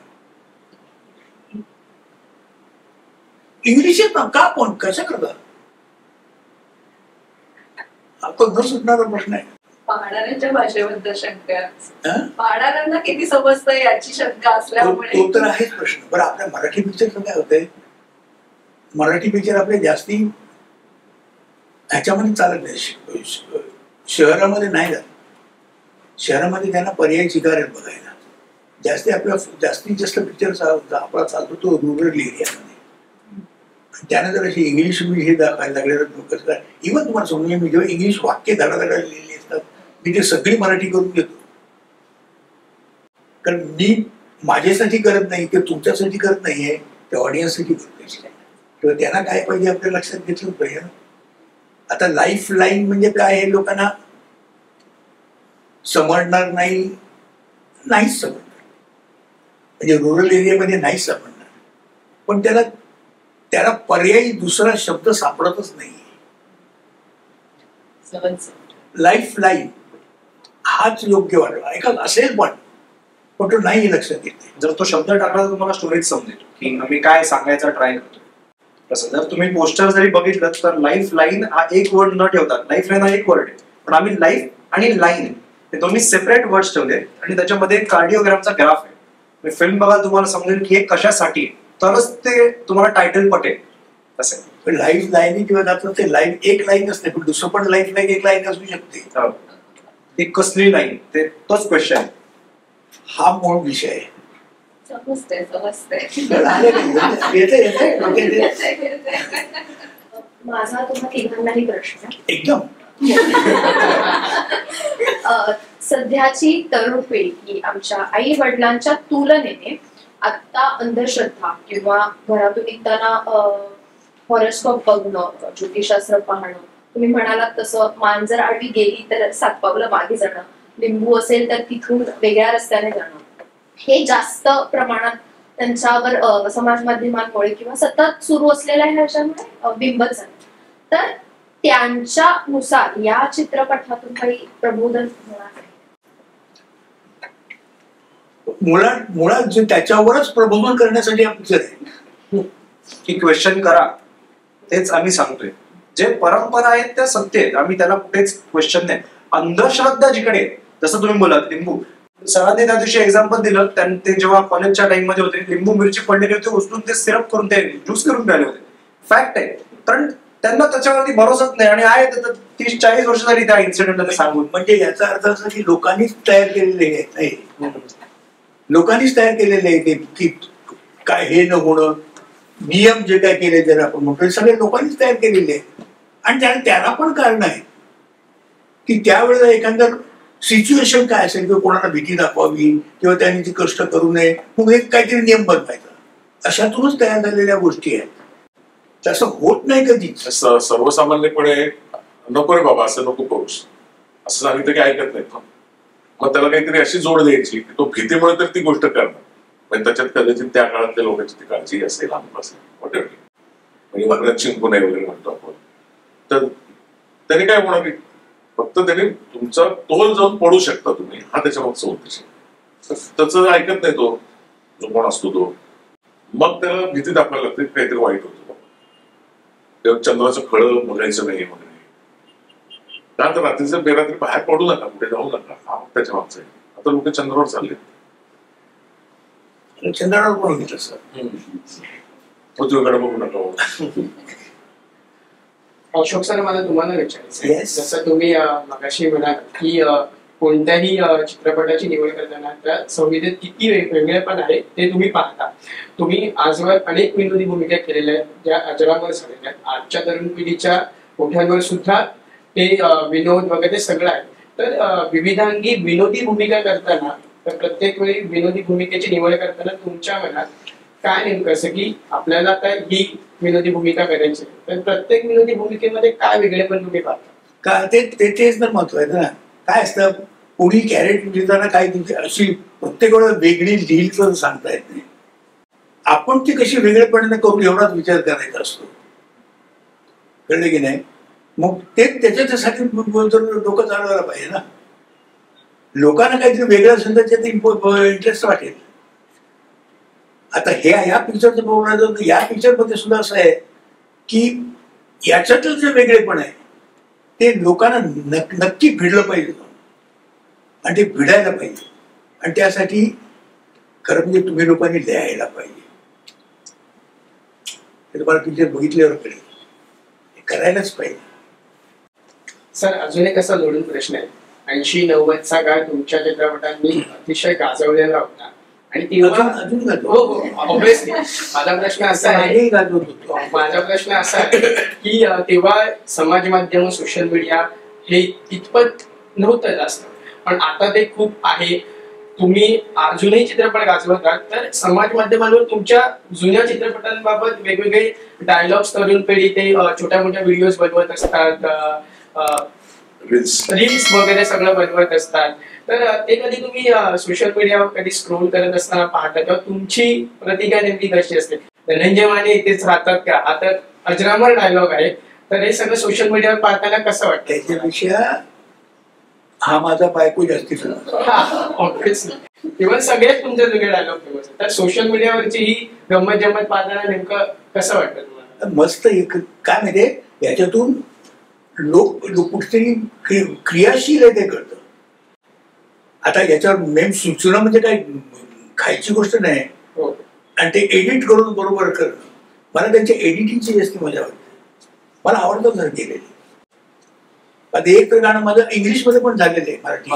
इंग्लिश का पण कसं करता, तो न सुटणारा प्रश्न आहे. पाहणाऱ्यांच्या भाषेबद्दल शंका, पाहणाऱ्यांना किती समजतं याची शंका असल्यामुळे तो तर आहेच प्रश्न. बरं आपल्या मराठी पिक्चरचं काय होतंय, मराठी पिक्चर आपले जास्ती ह्याच्यामध्ये चालत नाही, शहरामध्ये नाही जात. शहरामध्ये त्यांना पर्याय शिकार आहेत बघायला. जास्तीत जास्त पिक्चर आपला चालतो तो रुरल एरियामध्ये. त्यानं जर अशी इंग्लिश हे दाखवायला लागले तर कसं, इव्हन तुम्हाला समजून मी जेव्हा इंग्लिश वाक्य धडाधडा लिहिलेली असतात मी ते सगळी मराठी करून घेतो, कारण मी माझ्यासाठी करत नाही ते तुमच्यासाठी करत नाहीये, त्या ऑडियन्ससाठी करतोय. किंवा त्यांना काय पाहिजे आपल्या लक्षात घेतलं पाहिजे. आता लाईफ लाईन म्हणजे काय हे लोकांना समजणार नाहीच समजणार, म्हणजे रुरल एरियामध्ये नाहीच समजणार, पण त्याला पर्यायी दुसरा शब्द सापडतच नाही. लाईफ लाईन हाच योग्य वाटला, एखादा असेल पण तो नाही लक्षात येते. जर तो शब्द टाकला तर तुम्हाला स्टोरीज समजेल की आम्ही काय सांगायचा ट्राय करतो. तसं जर तुम्ही पोस्टर जरी बघितलं तर लाईफ लाईन हा एक वर्ड न ठेवता, लाईफ लाईन हा एक वर्ड आहे, पण आम्ही लाईफ आणि लाईन हे दोन्ही सेपरेट वर्ड्स ठेवले आणि त्याच्यामध्ये कार्डिओग्रामचा ग्राफ आहे. फिल्म बघा तुम्हाला समजेल की हे कशासाठी आहे, तरच ते तुम्हाला टायटल पटेल. तसं पण लाईफ लाईन किंवा जातं ते लाईन एक लाईन असते, पण दुसरं पण लाईफ लाईन एक लाईन असू शकते. ती कसली लाईन ते तोच क्वेश्चन आहे. हा मूळ विषय आहे. समजते. येते माझा तुम्हा तिघांनाही प्रश्न आहे. एकदम सध्याची तरुण पिढी ही आमच्या आई वडिलांच्या तुलनेने आता अंधश्रद्धा किंवा घरातून निघताना हॉरोस्कोप बघणं, ज्योतिषशास्त्र पाहणं, तुम्ही म्हणालात तसं मान जर आडवी गेली तर 7 पावलं मागे जाणं, लिंबू असेल तर तिथून वेगळ्या रस्त्याने जाणं, हे जास्त प्रमाणात त्यांच्यावर समाज माध्यमांमुळे किंवा सतत सुरू असलेल्या ह्याच्यामुळे बिंबत जाणं. तर त्यांच्यानुसार या चित्रपटातून काही प्रबोधन होणार आहे? मुळात जे त्याच्यावरच प्रबोधन करण्यासाठी हा पिक्चर आहे. की क्वेश्चन करा, तेच आम्ही सांगतोय. जे परंपरा आहेत त्या सत्य आहेत, आम्ही त्याला कुठेच क्वेश्चन नाही. अंधश्रद्धा जिकडे, जसं तुम्ही बोलात लिंबू, सरांनी त्या दिवशी एक्झाम्पल दिलं, ते जेव्हा कॉलेजच्या टाइम मध्ये होते, लिंबू मिरची पडलेली होती, उचलून ते सिरप करून ते ज्यूस करून प्याले होते. फॅक्ट आहे, कारण त्यांना त्याच्यावरती भरोसाच नाही आणि आहे 30-40 वर्ष झाली त्या इन्सिडेंट सांगून. म्हणजे याचा अर्थ असा की लोकांनीच तयार केलेले आहे, लोकांनीच तयार केलेले आहे की काय हे न होणं, नियम जे काय केले जर आपण म्हणतो सगळे लोकांनीच तयार केलेले आहेत. आणि त्याला पण कारण आहे की त्यावेळेला एखादं सिच्युएशन काय असेल किंवा कोणाला भीती दाखवावी किंवा त्यांनी ती कष्ट करू नये मग एक काहीतरी नियम बनवायचा, अशातूनच तयार झालेल्या गोष्टी आहेत. तसं होत नाही कधीच. सर्वसामान्यपणे नको रे बाबा असं नको करूस असं सांगितलं की ऐकत नाही. मग त्याला काहीतरी अशी जोड द्यायची की तो भीतीमुळे तर ती गोष्ट करणार, म्हणजे त्याच्यात कदाचित त्या काळातल्या लोकांची ती काळजी असेल, असेल म्हणजे वगैरे चिंकू नये वगैरे म्हणतो आपण. तर त्याने काय होणार, फक्त त्याने तुमचा तोल जाऊन पडू शकता तुम्ही, हा त्याच्या मागचा उद्देश आहे. त्याचं ऐकत नाही तो जो कोण असतो तो, मग त्याला भीती दाखवायला लागते, काहीतरी वाईट होतं. तेव्हा चंद्राचं फळं बघायचं नाही वगैरे, का तर रात्रीचं बेरात्री बाहेर पडू नका, कुठे जाऊ नका, हा त्याच्या मागचा आहे. आता लोक चंद्रावर चालले, चंद्रावर पण घेतलं सर, पृथ्वीकडे बघू नका. अशोक सर, मला तुम्हाला विचारायचं आहे, Yes. जसं तुम्ही मगाशी म्हणाल की कोणत्याही चित्रपटाची निवड करताना त्या संहितेत किती वेगवेगळेपण आहे ते तुम्ही पाहता. तुम्ही आजवर अनेक विनोदी भूमिका केलेल्या आहेत ज्या अजरामर झालेल्या आहेत. आजच्या तरुण पिढीच्या मोठ्यांवर सुद्धा ते विनोद वगैरे सगळं आहे. तर विविधांगी विनोदी भूमिका करताना, तर प्रत्येक वेळी विनोदी भूमिकेची निवड करताना तुमच्या मनात काय नेमकं असं की आपल्याला आता ही विनोदी भूमिका करायची, तर प्रत्येक विनोदी भूमिकेमध्ये काय वेगळेपण तुम्ही पाहता? का तेच तर महत्वाचं ना. काय असतं, कोणी कॅरेक्टर लिहिताना काय अशी प्रत्येक वेळेला वेगळी लिहिलं सांगता येत नाही. आपण ती कशी वेगळेपणाने करून एवढाच विचार करायचा असतो, कळलं की नाही. मग ते त्याच्यासाठी डोकं चालवायला पाहिजे ना. लोकांना काहीतरी वेगळं असेल तर त्यात इंटरेस्ट वाटेल. आता या पिक्चरचं बघणार, या पिक्चरमध्ये सुद्धा असं आहे की याच्यातलं जे वेगळेपण आहे ते लोकांना नक्की भिडलं पाहिजे आणि ते भिडायला पाहिजे. आणि त्यासाठी खरं म्हणजे तुम्ही लोकांनी लिहायला पाहिजे. ते तुम्हाला पिक्चर बघितल्यावर कळेल, हे करायलाच पाहिजे. सर, अजून एक असा जोडून प्रश्न आहे. 80-90चा काळ तुमच्या चित्रपटांनी अतिशय गाजवलेला होता आणि तेव्हा ऑब्विसली माझा प्रश्न असा आहे की तेव्हा समाज माध्यम, सोशल मीडिया हे इतपत नव्हतं जास्त, पण आता ते खूप आहे. तुम्ही अजूनही चित्रपट गाजवतात, तर समाज माध्यमांवर तुमच्या जुन्या चित्रपटांबाबत वेगवेगळे डायलॉग्स तरुण पिढी ते छोट्या मोठ्या व्हिडिओज बनवत असतात, रील्स वगैरे सगळं बनवत असतात. तर ते कधी तुम्ही सोशल मीडियावर कधी स्क्रोल करत असताना पाहता तेव्हा तुमची प्रतिक्रिया नेमकी कशी असते? धनंजय माने इथेच राहतात का, आता अजरामर डायलॉग आहे, तर हे सगळं सोशल मीडियावर पाहताना कसं वाटतं? त्याच्यापेक्षा हा माझा बायको जास्ती इव्हन सगळेच तुमचे जुने डायलॉग फेमस आहेत. तर सोशल मीडियावरची ही गंमत जम्मत पाहताना नेमकं कसं वाटतं तुम्हाला? मस्त काय माहितीये याच्यातून लोक कुठेतरी क्रियाशील आहे ते कळतं. आता याच्यावर मेन सूचना म्हणजे काय खायची गोष्ट नाही हो. आणि ते एडिट करून बरोबर करणं. मला त्यांच्या एडिटिंगची जास्त मजा वाटते. मला आवडतं जर केलेली. आता एक तर गाणं माझं इंग्लिशमध्ये पण झालेलं आहे मराठी.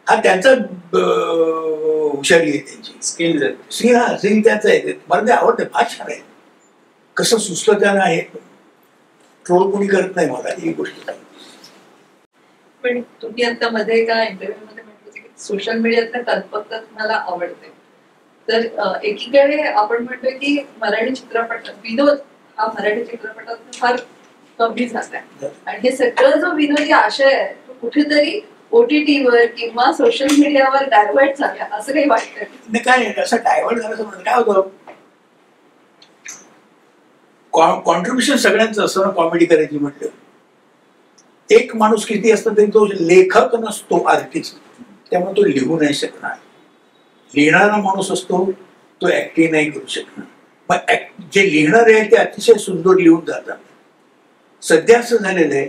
हा त्यांचा हुशारी आहे त्यांची स्किल स्किल त्याचं आहे. मला ते आवडतं फार छान आहे. कसं सुचलं त्यानं आहे. ट्रोल कोणी करत नाही मला ही गोष्ट. पण तुम्ही आता मध्ये एका इंटरव्ह्यू मध्ये म्हटलं की सोशल मीडियातलं कल्पकता तुम्हाला आवडते. तर एकीकडे आपण म्हणतोय की मराठी चित्रपट विनोद हा मराठी चित्रपटात फार कमी झालाय आणि हे सगळं जो विनोदी आशय आहे तो कुठेतरी OTT-वर किंवा सोशल मीडियावर डायव्हर्ट झाला असं काही वाटतं? नाही काय असं डायव्हर्ट झालं म्हणून काय होतं कॉन्ट्रीब्युशन सगळ्यांचं असतं ना. कॉमेडी करायची म्हटलं एक माणूस किती असतं तरी तो लेखक नसतो आर्टिस्ट. त्यामुळे तो लिहू नाही शकणार. लिहिणारा माणूस असतो तो ऍक्टिंग नाही करू शकणार. मग जे लिहिणारे आहे ते अतिशय सुंदर लिहून जातात. सध्या असं झालेलं आहे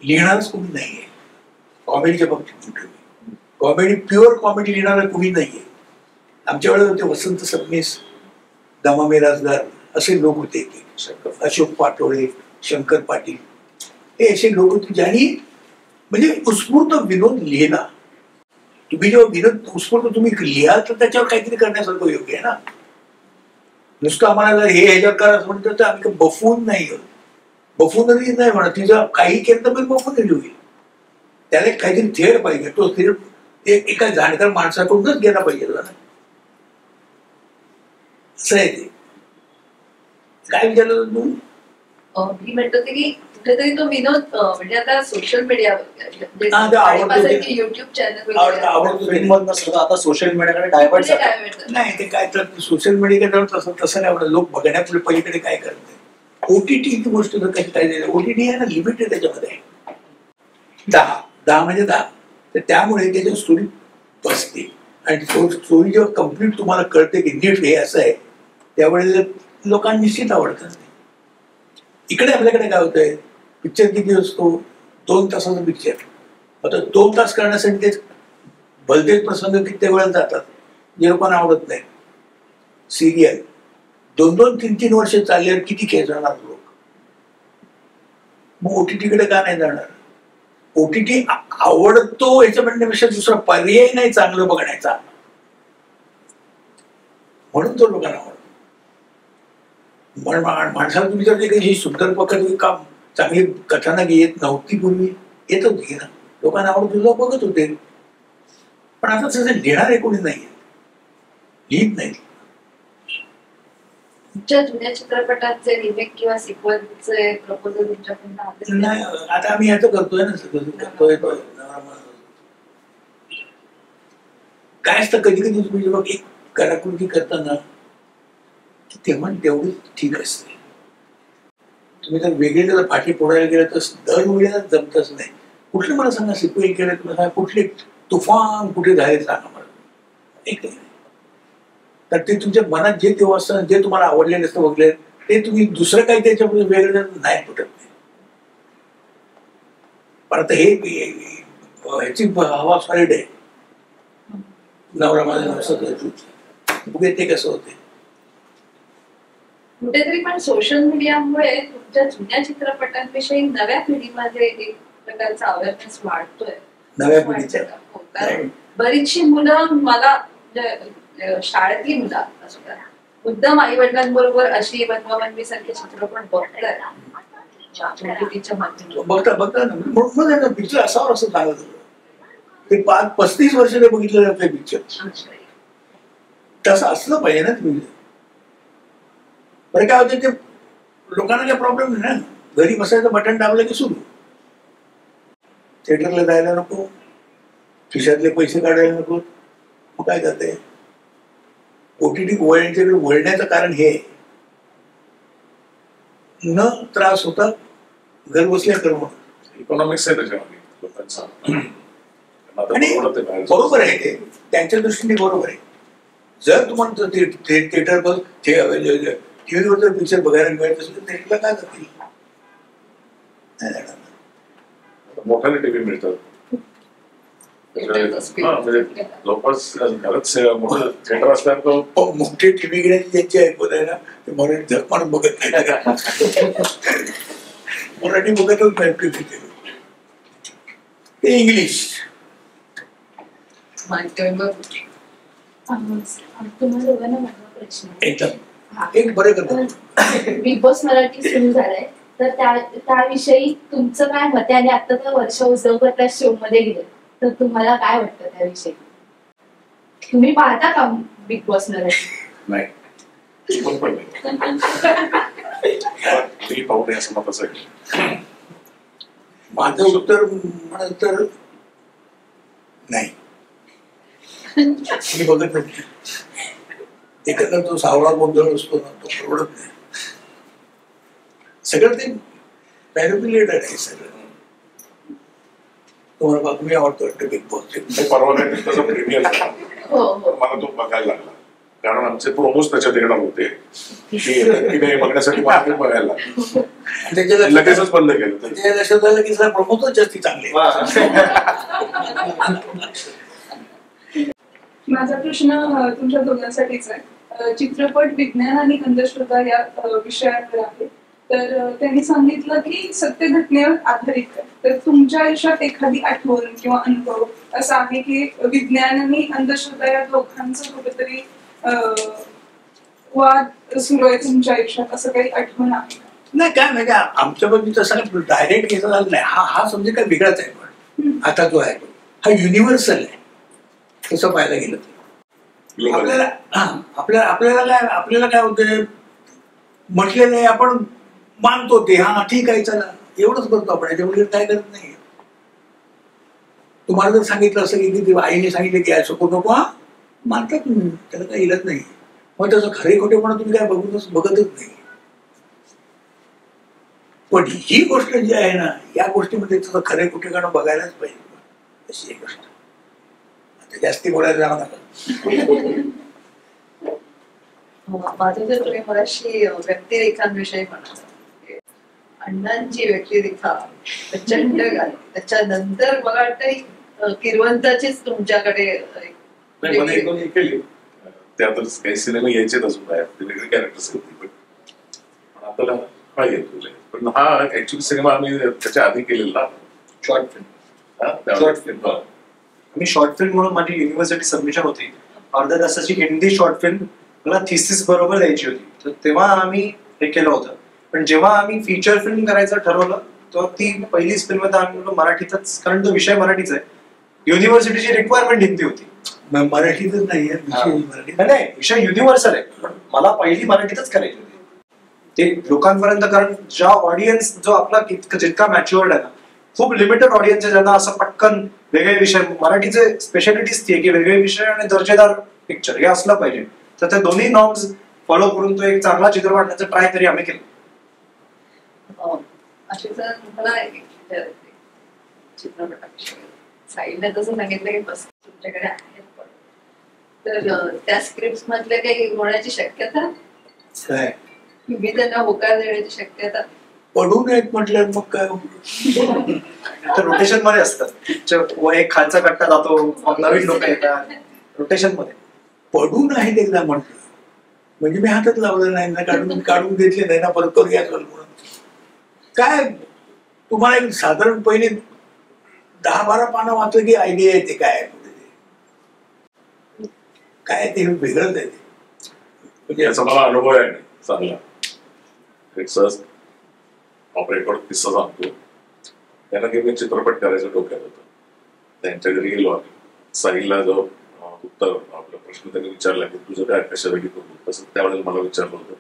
लिहिणारच कोणी नाहीये कॉमेडीच्या बाबतीत. कॉमेडी प्युअर कॉमेडी लिहिणारा कोणी नाहीये. आमच्या वेळेला होते वसंत सबनीस, दामा मिरासदार असे लोक होते. अशोक पाटोळे, शंकर पाटील हे असे लोक होते ज्यांनी म्हणजे उत्स्फूर्त विनोद लिहिला. तुम्ही जेव्हा विनोद उत्स्फूर्त तुम्ही लिहाल तर त्याच्यावर काहीतरी करण्यासारखं योग्य आहे ना. नुसतं आम्हाला हे ह्याच्यावर करायचं म्हणतं तर आम्ही बफून नाही बफूनरी नाही म्हणत. तिचं काही केलं तर बफूनरी होईल. त्याला काहीतरी थेड पाहिजे. तो थेड एका जाणकार माणसाकडूनच गेला पाहिजे ना. असं आहे ते. काय विचारलं तू? मी म्हणत होते की कुठेतरी तो विनोद म्हणजे आता सोशल मीडियावर युट्यूब चॅनल आता सोशल मीडियाकडे डायव्हर्ट नाही. ते काय तर सोशल मीडियाकडे तसं नाही आवडत. लोक बघण्यापुढे पलीकडे काय करते. OTT ही गोष्ट जर काही काय झाली OTT आहे ना लिमिट आहे त्याच्यामध्ये 10 म्हणजे 10. तर त्यामुळे त्याच्या स्टोरी बसते आणि स्टोरी जेव्हा कम्प्लीट तुम्हाला कळते की नीट हे असं आहे त्यावेळेला लोकांना निश्चित आवडतं. इकडे आपल्याकडे काय होतंय पिक्चर किती असतो 2 तासाचा पिक्चर. आता 2 तास करण्यासाठी ते भलतेच प्रसंग कित्येक वेळा जातात जे लोकांना आवडत नाही. सिरियल 2-2, 3-3 वर्ष चालल्यावर किती खेळणार लोक. मग OTT-कडे का नाही जाणार. OTT आवडतो याच्या म्हणण्यापेक्षा दुसरा पर्याय नाही चांगलं बघण्याचा म्हणून तो लोकांना आवडतो. माणसाला तुम्ही जर काही सुंदर पकडली काम चांगली कथानक येत नव्हती पूर्वी येत होती ना. लोकांना आवडत लोक बघत होते. पण आता तसं लिहिणारे कोणी नाही लिहित नाही. तुमच्या जुन्या चित्रपटांचे रिमेक किंवा सिक्वलचे प्रपोजल तुमच्याकडून नाही. आता आम्ही याचं करतोय ना सगळं करतोय. काय असतं कधी कधी तुम्ही जेव्हा एक कलाकृती करताना तेव्हा तेवढी ठीक असते. तुम्ही जर वेगळे जर फाटी फोडायला गेलं तर दर वेळेला जमतच नाही. कुठले मला सांगा सिक्वेल केलं तुम्हाला कुठले तुफान कुठे झाले सांगा मला. एक तर ते तुमच्या मनात जे तेव्हा असतं जे तुम्हाला आवडले नसतं बघले ते तुम्ही दुसरं काही त्याच्यामध्ये वेगळं नाही फुटत नाही. पण आता हे ह्याची हवा सॉलिड आहे. नवरा माझा नवसा बघे ते कसं होते. कुठेतरी पण सोशल मीडियामुळे तुमच्या जुन्या चित्रपटांविषयी नव्या पिढीमध्ये एक प्रकारचा अवेअरनेस वाढतोय. नव्या पिढीच्या कारण बरीचशी मुलं मला शाळेतली मुलं असतात मुद्दाम आई वडिलांबरोबर अशी बनवाबनवी सारखे चित्रपट बघताय बघता बघता ना म्हणून पिक्चर असावर असं सांगत होतं. ते 35 वर्षाने बघितलं जातं पिक्चर. तसं असलं पाहिजे ना तुम्ही. बरं काय होतं ते लोकांना काय प्रॉब्लेम नाही ना. घरी बसायचं बटन दाबलं की सुरू. थिएटरला जायला नको खिशातले पैसे काढायला नको. मग काय जाते OTT वळण्याच्याकडे वळण्याचं कारण हे न त्रास होता घर बसल्या कर्म. इकॉनॉमिक्स आहे त्याच्यामध्ये लोकांचा. आणि बरोबर आहे ते त्यांच्या दृष्टीने बरोबर आहे. जर तुम्हाला थिएटर टीव्हीवर जर पिक्चर बघायला मिळत असेल तर थिएटरला काय जातील? नाही जाणार. मोठ्याने टीव्ही मिळतात. म्हणजे जवळपास खरंच मोठं थिएटर असल्यावर तो मोठे टीव्ही घेण्याची ज्यांची ऐकत आहे ना ते मराठी झकमारून बघत नाही. मराठी बघतच नाही टीव्ही, ते इंग्लिश. तुम्हाला दोघांना माझा प्रश्न आहे. एकदम एक बरं करतो. बिग बॉस मराठी सुरू झालाय तर त्याविषयी तुमचं काय मत आहे आणि आता तर वर्ष उजवकर त्या शो मध्ये गेले तर तुम्हाला काय वाटतं त्याविषयी? तुम्ही पाहता का बिग बॉस मराठी? नाही पण मी पाहू नये असं मत आहे. माझं उत्तर म्हणाल तर नाही, मी बघत नाही. एखादा तो सावळा गोंधळ असतो ना तो परवडत नाही. सगळं ते मॅनिप्युलेटेड आहे सगळं. तुम्हाला बातमी आवडतो वाटतं बिग बॉस? परवा नाही तसं प्रीमियर झाला, मला तो बघायला लागला कारण आमचे प्रोमोज त्याच्यात येणार होते की नाही बघण्यासाठी मला बघायला लागलं. त्याच्या लगेचच बंद केलं. त्याच्या लक्षात आलं की प्रमोदच जास्ती चांगले. माझा प्रश्न तुमच्या दोघांसाठीच आहे. चित्रपट विज्ञान आणि अंधश्रद्धा या विषयावर आहे. तर त्यांनी सांगितलं की सत्य घटनेवर आधारित आहे. तर तुमच्या आयुष्यात एखादी आठवण किंवा अनुभव असा आहे की विज्ञान आणि अंधश्रद्धा या दोघांचं कुठेतरी वाद सुरू आहे तुमच्या आयुष्यात, असं काही आठवण आहे? नाही काय म्हणजे आमच्या बाबतीत तसं डायरेक्ट घेतला झालं नाही. हा समजे काय वेगळाच आहे. पण आता जो आहे हा युनिव्हर्सल आहे तसं पाहायला गेलं तर. आपल्याला काय होतंय म्हटलेलं आहे आपण मानतो ते हा ठीक आहे चला एवढंच करतो आपण, याच्यामुळे काय करत नाही. तुम्हाला जर सांगितलं असं की आईने सांगितलं की असं करू नको, हा मानतात तुम्ही, त्याला काही इलत नाही. मग त्याचं खरे खोटेपणा तुम्ही काय बघतच नाही. पण ही गोष्ट जी आहे ना या गोष्टीमध्ये त्याचं खरे खोटेपणा बघायलाच पाहिजे. अशी एक गोष्ट आता जास्ती बोलायला जाऊ नका. माझं जर तुम्ही मगाशी व्यक्तिरेखांविषयी म्हणाल, अण्णांची व्यक्तिरेखा प्रचंड गाली. त्याच्यानंतर मला वाटतं किरवंताचीच तुमच्याकडे केली. त्यातच काही सिनेमा यायचेच अजून बाहेर, ते वेगळे कॅरेक्टर्स होती. पण आपल्याला पाहिजे तुला. पण हा ऍक्च्युली सिनेमा आम्ही त्याच्या आधी केलेला शॉर्ट फिल्म. मी शॉर्ट फिल्म म्हणून माझी युनिव्हर्सिटी सबमिशन होती. अर्ध्या तासाची हिंदी शॉर्ट फिल्म मला थिसिस बरोबर द्यायची होती. तर तेव्हा आम्ही हे केलं होतं. पण जेव्हा आम्ही फीचर फिल्म करायचं ठरवलं तेव्हा ती पहिलीच फिल्म तर आम्ही म्हणलो मराठीतच, कारण तो विषय मराठीचा आहे. युनिव्हर्सिटीची रिक्वायरमेंट हिंदी होती. मराठीतच नाही नाही विषय युनिव्हर्सल आहे. पण मला पहिली मराठीतच करायची होती ते लोकांपर्यंत. कारण ज्या ऑडियन्स जो आपला जितका मॅच्युअर्ड आहे ना, खूप लिमिटेड ऑडियन्स आहे ज्यांना असं पटकन वेगळे विषय, मराठीचे स्पेशालिटीच ती आहे की वेगळे विषय आणि दर्जेदार पिक्चर हे असलं पाहिजे. तर ते दोन्ही नॉर्म्स फॉलो करून तो एक चांगला चित्रपट आणण्याचा ट्राय तरी आम्ही केलं. मला चित्रपटाविषयी साईडने तसं सांगितलं की बस तुमच्याकडे आहेत, तर त्या स्क्रिप्ट मधले काही होण्याची शक्यता काय मी त्यांना होकार देण्याची शक्यता पडू नयेत म्हटलं मग काय तर रोटेशन मध्ये असतात. एक खालचा कट्टा जातो, नवीन लोक येतात रोटेशन मध्ये. पडू नाहीत एकदा म्हटलं म्हणजे मी हातात लावलं नाही ना, काढून घेतले नाही ना, परत करूया म्हणून. काय तुम्हाला एक साधारण पहिले 10-12 पानं वाचलं की आयडिया येते काय काय ते वेगळंच आहे. म्हणजे याचा मला अनुभव आहे चांगला. एक सहज ऑपरेटर किस्सा सांगतो. त्यांना काही चित्रपट करायचं डोक्यात होतं. त्यांच्या घरी गेलो आम्ही. साहिलला जो उत्तर आपला प्रश्न त्यांनी विचारला की तुझं काय कशाला घेतो, तसं त्यावेळेला मला विचारलं होतं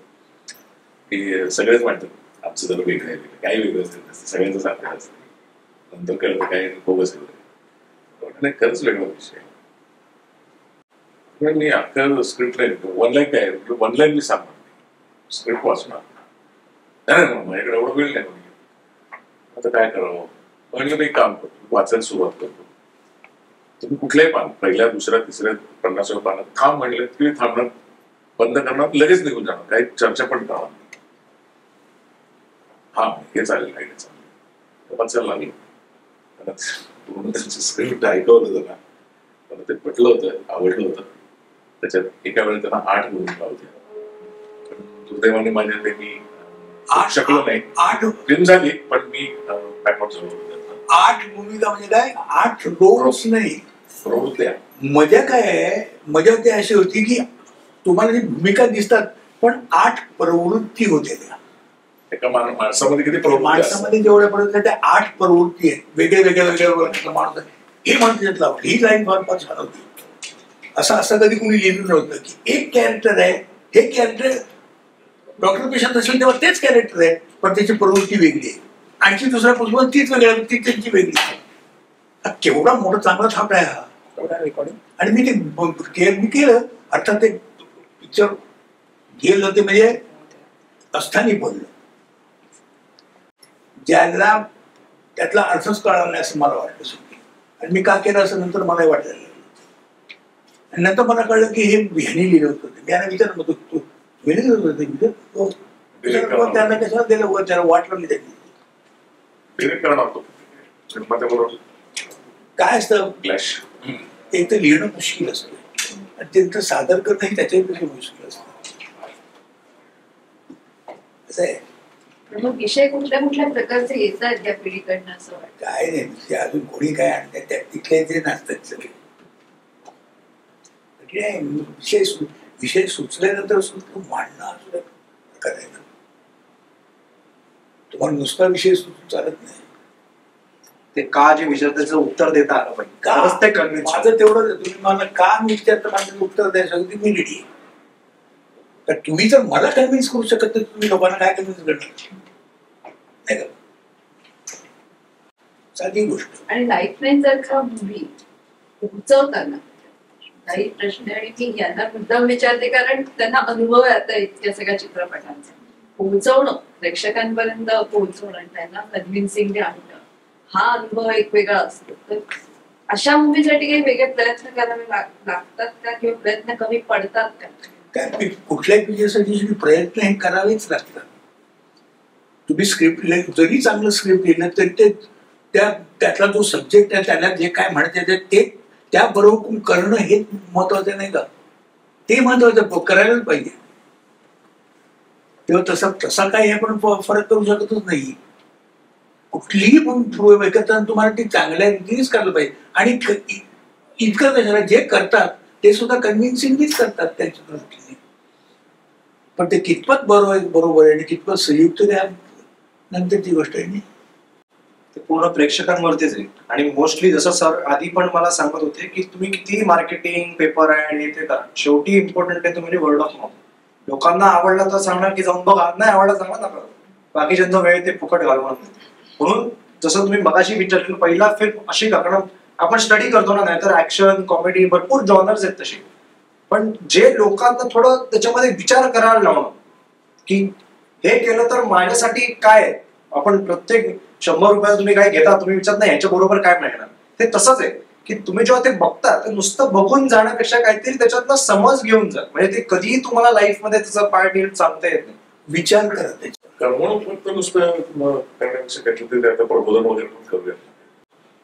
की सगळेच म्हणतात आमचं जर वेगळं आहे, काही वेगळं असेल सगळ्यांचं सारखं असतं. नंतर कळलं काय बोगस आहे, खरंच वेगळा विषय. मी अख्खं स्क्रिप्ट लाईन 1 लाईन काय 1 लाईन मी सांगणार स्क्रिप्ट वाचणार नाही, माझ्याकडे एवढं वेळ नाही. आता काय करावं म्हणलं मी काम करतो, वाचायला सुरुवात करतो. तुम्ही कुठल्याही पान पहिल्या दुसऱ्या तिसऱ्या 50व्या पानात थांब म्हणलं तरी थांबणार बंद करणार, लगेच निघून जाणार, काही चर्चा पण करणार नाही. हा हे चालेल, काही चालेल वाचायला लागलं. पूर्ण त्यांची स्क्रिप्ट ऐकवलं होतं ना, मला ते पटलं होतं, आवडलं होतं. त्याच्यात एका वेळी त्यांना 8 भूमिका होत्या. दुर्दैवाने माझ्या ते मी शकलो नाही. 8 फिल्म झाली पण मी बॅकआउट झालो. 8 भूमिका म्हणजे काय, 8 रोल्स नाही. प्रवृत्त्या मजा काय आहे, मजा ती अशी होती की तुम्हाला जी भूमिका दिसतात पण 8 प्रवृत्ती होत्या त्या. एका माणसामध्ये किती प्रवृत्ती माणसामध्ये जेवढ्या प्रवृत्ती त्या 8 प्रवृत्ती आहेत, वेगळे वेगळे वेगळे माणूस आहे. हे माणूस लावलं, ही लाईन फार फार छान होती. असं कधी कोणी लिहिलं नव्हतं की एक कॅरेक्टर आहे, हे कॅरेक्टर डॉक्टर पेशंट असेल तेव्हा तेच कॅरेक्टर आहे पण त्याची प्रवृत्ती वेगळी आहे. आणखी दुसऱ्या पुस्तकात तीच वेगळ्या, ती त्यांची वेगळी आहे. केवढा मोठा चांगला छाप आहे हा रेकॉर्डिंग. आणि मी ते केलं. अर्थात ते पिक्चर गेलं ते म्हणजे अस्थानी पडलं, ज्याला त्यातला अर्थच कळला नाही असं मला वाटलं शेवटी. आणि मी का केलं असं नंतर मलाही वाटायला लागलं. आणि नंतर मला कळलं की हे ह्यानी लिहिलं होतं. त्याने विचारलं मग तू लिहिलं होतं त्यांना कशाला दिलं वर, त्याला वाटलं नाही त्यांनी काय असतं. एक तर लिहिणं मुश्किल असतं आणि त्यांचं सादर करणंही त्याच्यापेक्षा मुश्किल असतं. असं आहे. मग विषय कुठल्या कुठल्या प्रकारचे येतात या पिढीकडनं असं वाटतं? काय नाही विषय अजून कोणी काय आणतात त्या तिथले जे नसतात सगळे. विषय सुचल्यानंतर मांडणं करायचं. तुम्हाला नुसता विषय सुचून चालत नाही. ते का जे विचार त्याचं उत्तर देता आलं पाहिजे. माझं तेवढं, तुम्ही मला का विचारता माझं उत्तर द्यायसाठी मी रेडी आहे. तर तुम्ही जर मला कन्व्हिन्स करू शकत तर तुम्ही लोकांना काय कन्व्हिन्स करणार नाही का? साधी गोष्ट. आणि लाईफलाईन जर का मूवी पोहोचवताना काही प्रश्न, आणि मी यांना मुद्दाम विचारते कारण त्यांना अनुभव आहे आता इतक्या सगळ्या चित्रपटांचा, पोहोचवणं प्रेक्षकांपर्यंत पोहोचवणं आणि त्यांना कन्व्हिन्सिंगली आणणं हा अनुभव एक वेगळा असतो. तर अशा मूवीसाठी काही वेगळे प्रयत्न करावे लागतात का किंवा प्रयत्न कमी पडतात का? काय कुठल्याही पिक्चरसाठी प्रयत्न हे करावेच लागतात. तुम्ही स्क्रिप्ट जरी चांगलं स्क्रिप्ट लिहिलं तरी ते त्यातला जो सब्जेक्ट आहे त्याला जे काय म्हणतात ते त्याबरोबर करणं हे महत्वाचं नाही का? ते महत्वाचं करायलाच पाहिजे. तेव्हा तसा काही आपण फरक करू शकतच नाही. कुठलीही पण एकत्र तुम्हाला ती चांगल्या रीतीनेच करायला पाहिजे. आणि इतकं कशाला जे करतात ते सुद्धा कन्व्हिन्सिंगलीच करतात त्यांच्या दृष्टीने. पण ते कितपत बरोबर आहे आणि कितपत संयुक्त द्या नंतरची गोष्ट आहे. ते पूर्ण प्रेक्षकांवरतीच आहे. आणि मोस्टली जसं सर आधी पण मला सांगत होते की तुम्ही किती मार्केटिंग पेपर आहे आणि ते करा, शेवटी इम्पॉर्टंट आहे तुम्ही वर्ड ऑफ माउथ. लोकांना आवडला तर सांगणार की जाऊन बघा, नाही आवडला सांगा नका. बाकीच्यांचा वेळ ते फुकट घालवणार नाही. म्हणून जसं तुम्ही मगाशी विचारलं पहिला फिल्म अशी का, कारण आपण स्टडी करतो ना, नाहीतर ऍक्शन कॉमेडी भरपूर जॉनर्स आहेत तसे, पण जे लोकांना थोडं त्याच्यामध्ये विचार करायला लावणं की हे केलं तर माझ्यासाठी काय, आपण प्रत्येक 100 रुपयाला तुम्ही काय घेता तुम्ही विचारत नाही ह्याच्या बरोबर काय मिळणार. ते तसंच आहे की तुम्ही जेव्हा ते बघता ते नुसतं बघून जाण्यापेक्षा काहीतरी त्याच्यातनं समज घेऊन जा, म्हणजे ते कधीही तुम्हाला लाईफमध्ये त्याचा पार्ट नीट सांगता येत नाही. विचार करत म्हणून फक्त नुसतं करण्यापेक्षा काहीतरी ते आता प्रबोधन वगैरे पण करूया.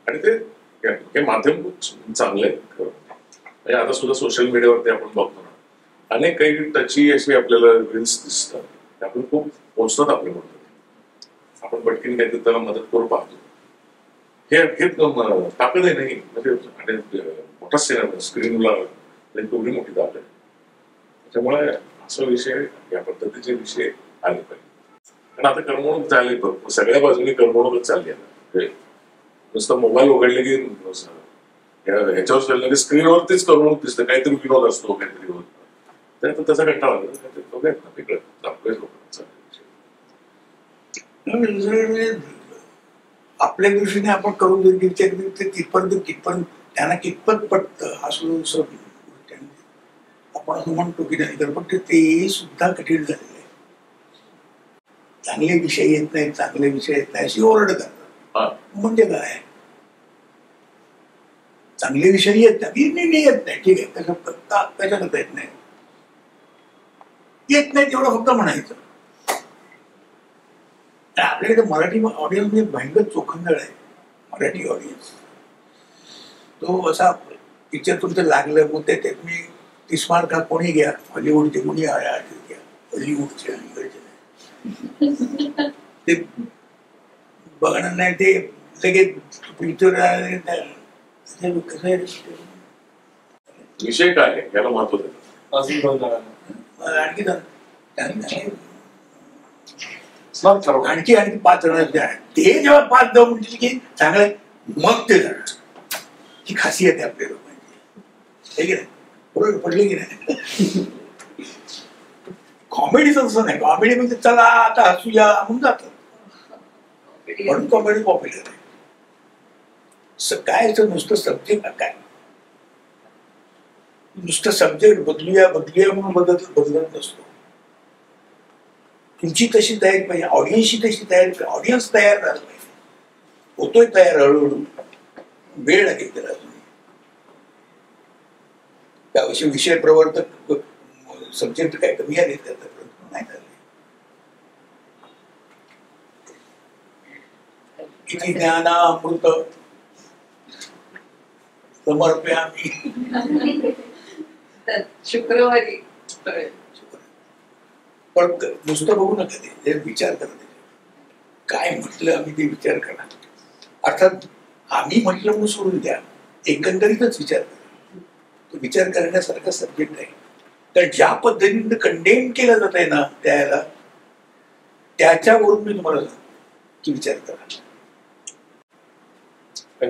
आणि ते माध्यम खूप चांगलं आहे. म्हणजे आता सुद्धा सोशल मीडियावरती आपण बघतो ना, अनेक काही टची अशी आपल्याला रील्स दिसतात, ते आपण खूप पोचतात आपल्याबरोबर. आपण पटकन काहीतरी त्याला मदत करू पाहतो. हे ताकद आहे नाही म्हणजे मोठा सिनेमा स्क्रीनला एवढी मोठी ताकद आहे. त्याच्यामुळे असा विषय या पद्धतीचे विषय आले पाहिजे. कारण आता करमणूक झाली बघ, सगळ्या बाजूने करमणूकच चालली आहे. नुसतं मोबाईल उघडले की ह्याच्यावर चाललं की स्क्रीनवरतीच करमणूक दिसतं, काहीतरी विनोद असतो काहीतरी होत. तर त्याचा कंटाळा वेगळं दाखवायचं लोकांचा. आपल्या दृष्टीने आपण करून कितपत त्यांना कितपत पटतं हा सुद्धा आपण असं म्हणतो की नाही, तर पण ते सुद्धा कठीण झालेलं आहे. चांगले विषय येत नाही, चांगले विषय येत नाही अशी ओरड करतात. म्हणजे काय, चांगले विषय येत नाही येत नाही, ठीक आहे, कशा करता येत नाही. येत नाही तेवढं फक्त म्हणायचं. आपल्याकडे मराठी ऑडियन्स म्हणजे भयंकर चोखंदळ आहे. मराठी ऑडियन्स तो असा पिक्चर तुमचं लागलं मग ते तुम्ही 30 मार्क कोणी घ्या, हॉलिवूडचे कोणी घ्या, हॉलिवूडचे ते बघणार नाही. ते लगेच पिक्चर कसं आहे विषय काय आहे याला महत्व देतात. अजून दोन आणखी आणखी आणखी 5 जण ते जेव्हा 5 जाऊन म्हणतील की चांगलं मग ते जाणार. ही खासियत आहे आपल्या लोकांची, की नाही? बरोबर पडले की नाही? कॉमेडीचं तसं नाही. कॉमेडी म्हणजे चला आता हसूया म्हणून जातात, म्हणून कॉमेडी पॉप्युलर आहे. काय नुसतं सब्जेक्ट काय, नुसतं सब्जेक्ट बदलूया म्हणून बदलत नसतो. तुमची तशी तयारी पाहिजे, ऑडियन्सची तशी तयारी पाहिजे. ऑडियन्स तयार झालं पाहिजे. होतोय तयार हळूहळू, वेळ लागेल त्याला. त्याविषयी विषय प्रवर्तक सब्जेक्ट काय कमी आले त्याचा नाही झाले. किती ज्ञानामृत समर्प्यामी. शुक्रवारी पण नुसतं बघू नका, ते विचार करा. काय म्हटलं आम्ही ते विचार करा. अर्थात आम्ही म्हटलं म्हणून सोडून द्या, एकंदरीतच विचार करा. तो विचार करण्यासारखा सब्जेक्ट आहे. तर ज्या पद्धतीने कंडेम केलं जात आहे ना त्याला, त्याच्यावरून मी तुम्हाला सांगतो की विचार करा.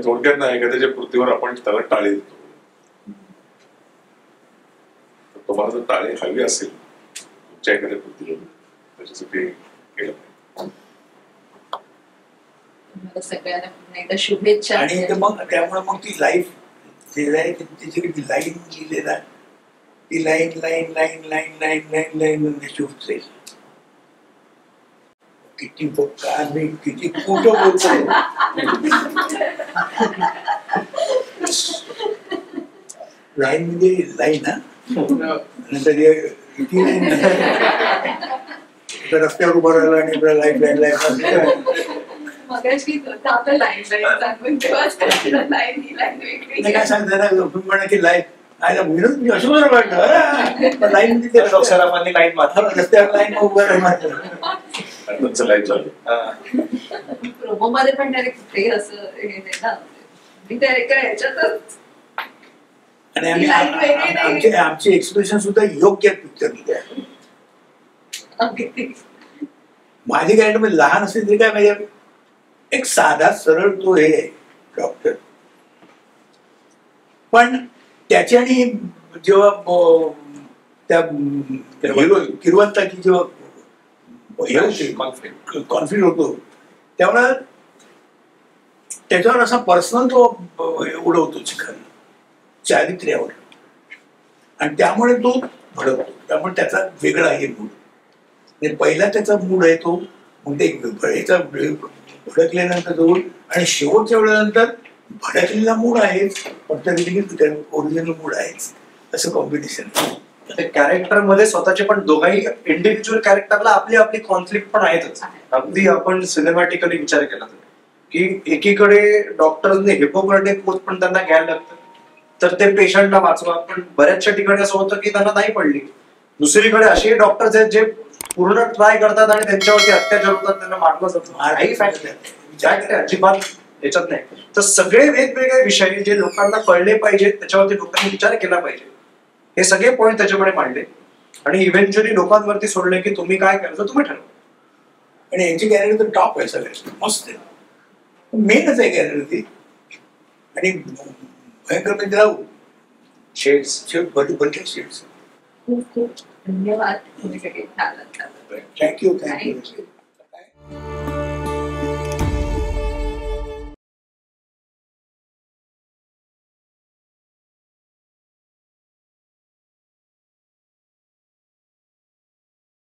थोडक्यात ना एखाद्याच्या कृतीवर आपण त्याला टाळी देतो. तुम्हाला जर टाळी हवी असेल तुमच्या एखाद्या कृतीला, त्याच्यासाठी केलं पाहिजे. तुम्हाला सगळ्यांना पुन्हा एकदा शुभेच्छा. आणि मग त्यामुळे मग ती लाईफ त्याची लाईन लिहिली ना, ती line line line line line line line होत जाईल. किती मी किती खोटं बोलतोय. लाईन म्हणजे लाईन हा, नंतर किती लाईन रस्त्यावर उभं राहिला आणि लाईन लाईन लाईन मगाशी आपलं लाईन सांगून तेव्हाच लाईन ही लाईन वेगळी काय सांगता ना तुम्ही म्हणा की लाईन आयला विनोद असं बरं वाटलं. लाईन सरांनी लाईन मारतात, रस्त्यावर लाईन उभं मारलं. त्यांचं लाईफ झालं. प्रोमो मध्ये पण त्याने कुठेही असं हे नाही ना, मी त्या एका ह्याच्यातच. आणि आमचे एक्सप्रेशन सुद्धा योग्य पिक्चर माझी काय म्हणजे लहान असेल तरी काय म्हणजे एक साधा सरळ तो हे डॉक्टर, पण त्याच्याने जेव्हा त्या किरवंताची जेव्हा कॉन्फ्लिक्ट होतो त्यामुळे त्याच्यावर असा पर्सनल तो उडवतो चिखल चारित्र्यावर, आणि त्यामुळे तो भडकतो. त्यामुळे त्याचा वेगळा हे मूड. पहिला त्याचा मूड आहे तो मग ते भडकल्यानंतर तो, आणि शेवटच्या वेळेनंतर भडकलेला मूड आहेच पण त्या ओरिजिनल मूड आहेच, असं कॉम्बिनेशन. कॅरेक्टर मध्ये स्वतःचे पण दोघाही इंडिव्हिज्युअल कॅरेक्टरला आपली आपली कॉन्फ्लिक्ट पण आहेतच. अगदी आपण सिनेमॅटिकली विचार केला की एकीकडे डॉक्टरने हिपोक्रेटिक ओथ पण त्यांना घ्यायला लागतं तर ते पेशंटला वाचवा, पण बऱ्याचशा ठिकाणी असं होतं की त्यांना नाही पडली. दुसरीकडे असे डॉक्टर्स आहेत जे पूर्ण ट्राय करतात आणि त्यांच्यावरती अत्याचार होतात, त्यांना मारलं जातं. काही फॅक्ट अजिबात याच्यात नाही. तर सगळे वेगवेगळे विषय जे लोकांना कळले पाहिजेत, त्याच्यावरती लोकांनी विचार केला पाहिजे, हे सगळे पॉईंट त्याच्याकडे मांडले आणि इव्हेंच्युअली लोकांवरती सोडले की तुम्ही काय करायचं तुम्ही ठरवा. आणि यांची कॅरेक्टर तर टॉप आहे, सगळ्यात मस्त आहे, मेनच आहे कॅरेक्टर ती. आणि भयंकर म्हणजे राहू शेड्स शेड्स. खूप खूप धन्यवाद. तुम्ही सगळे छान. थँक्यू.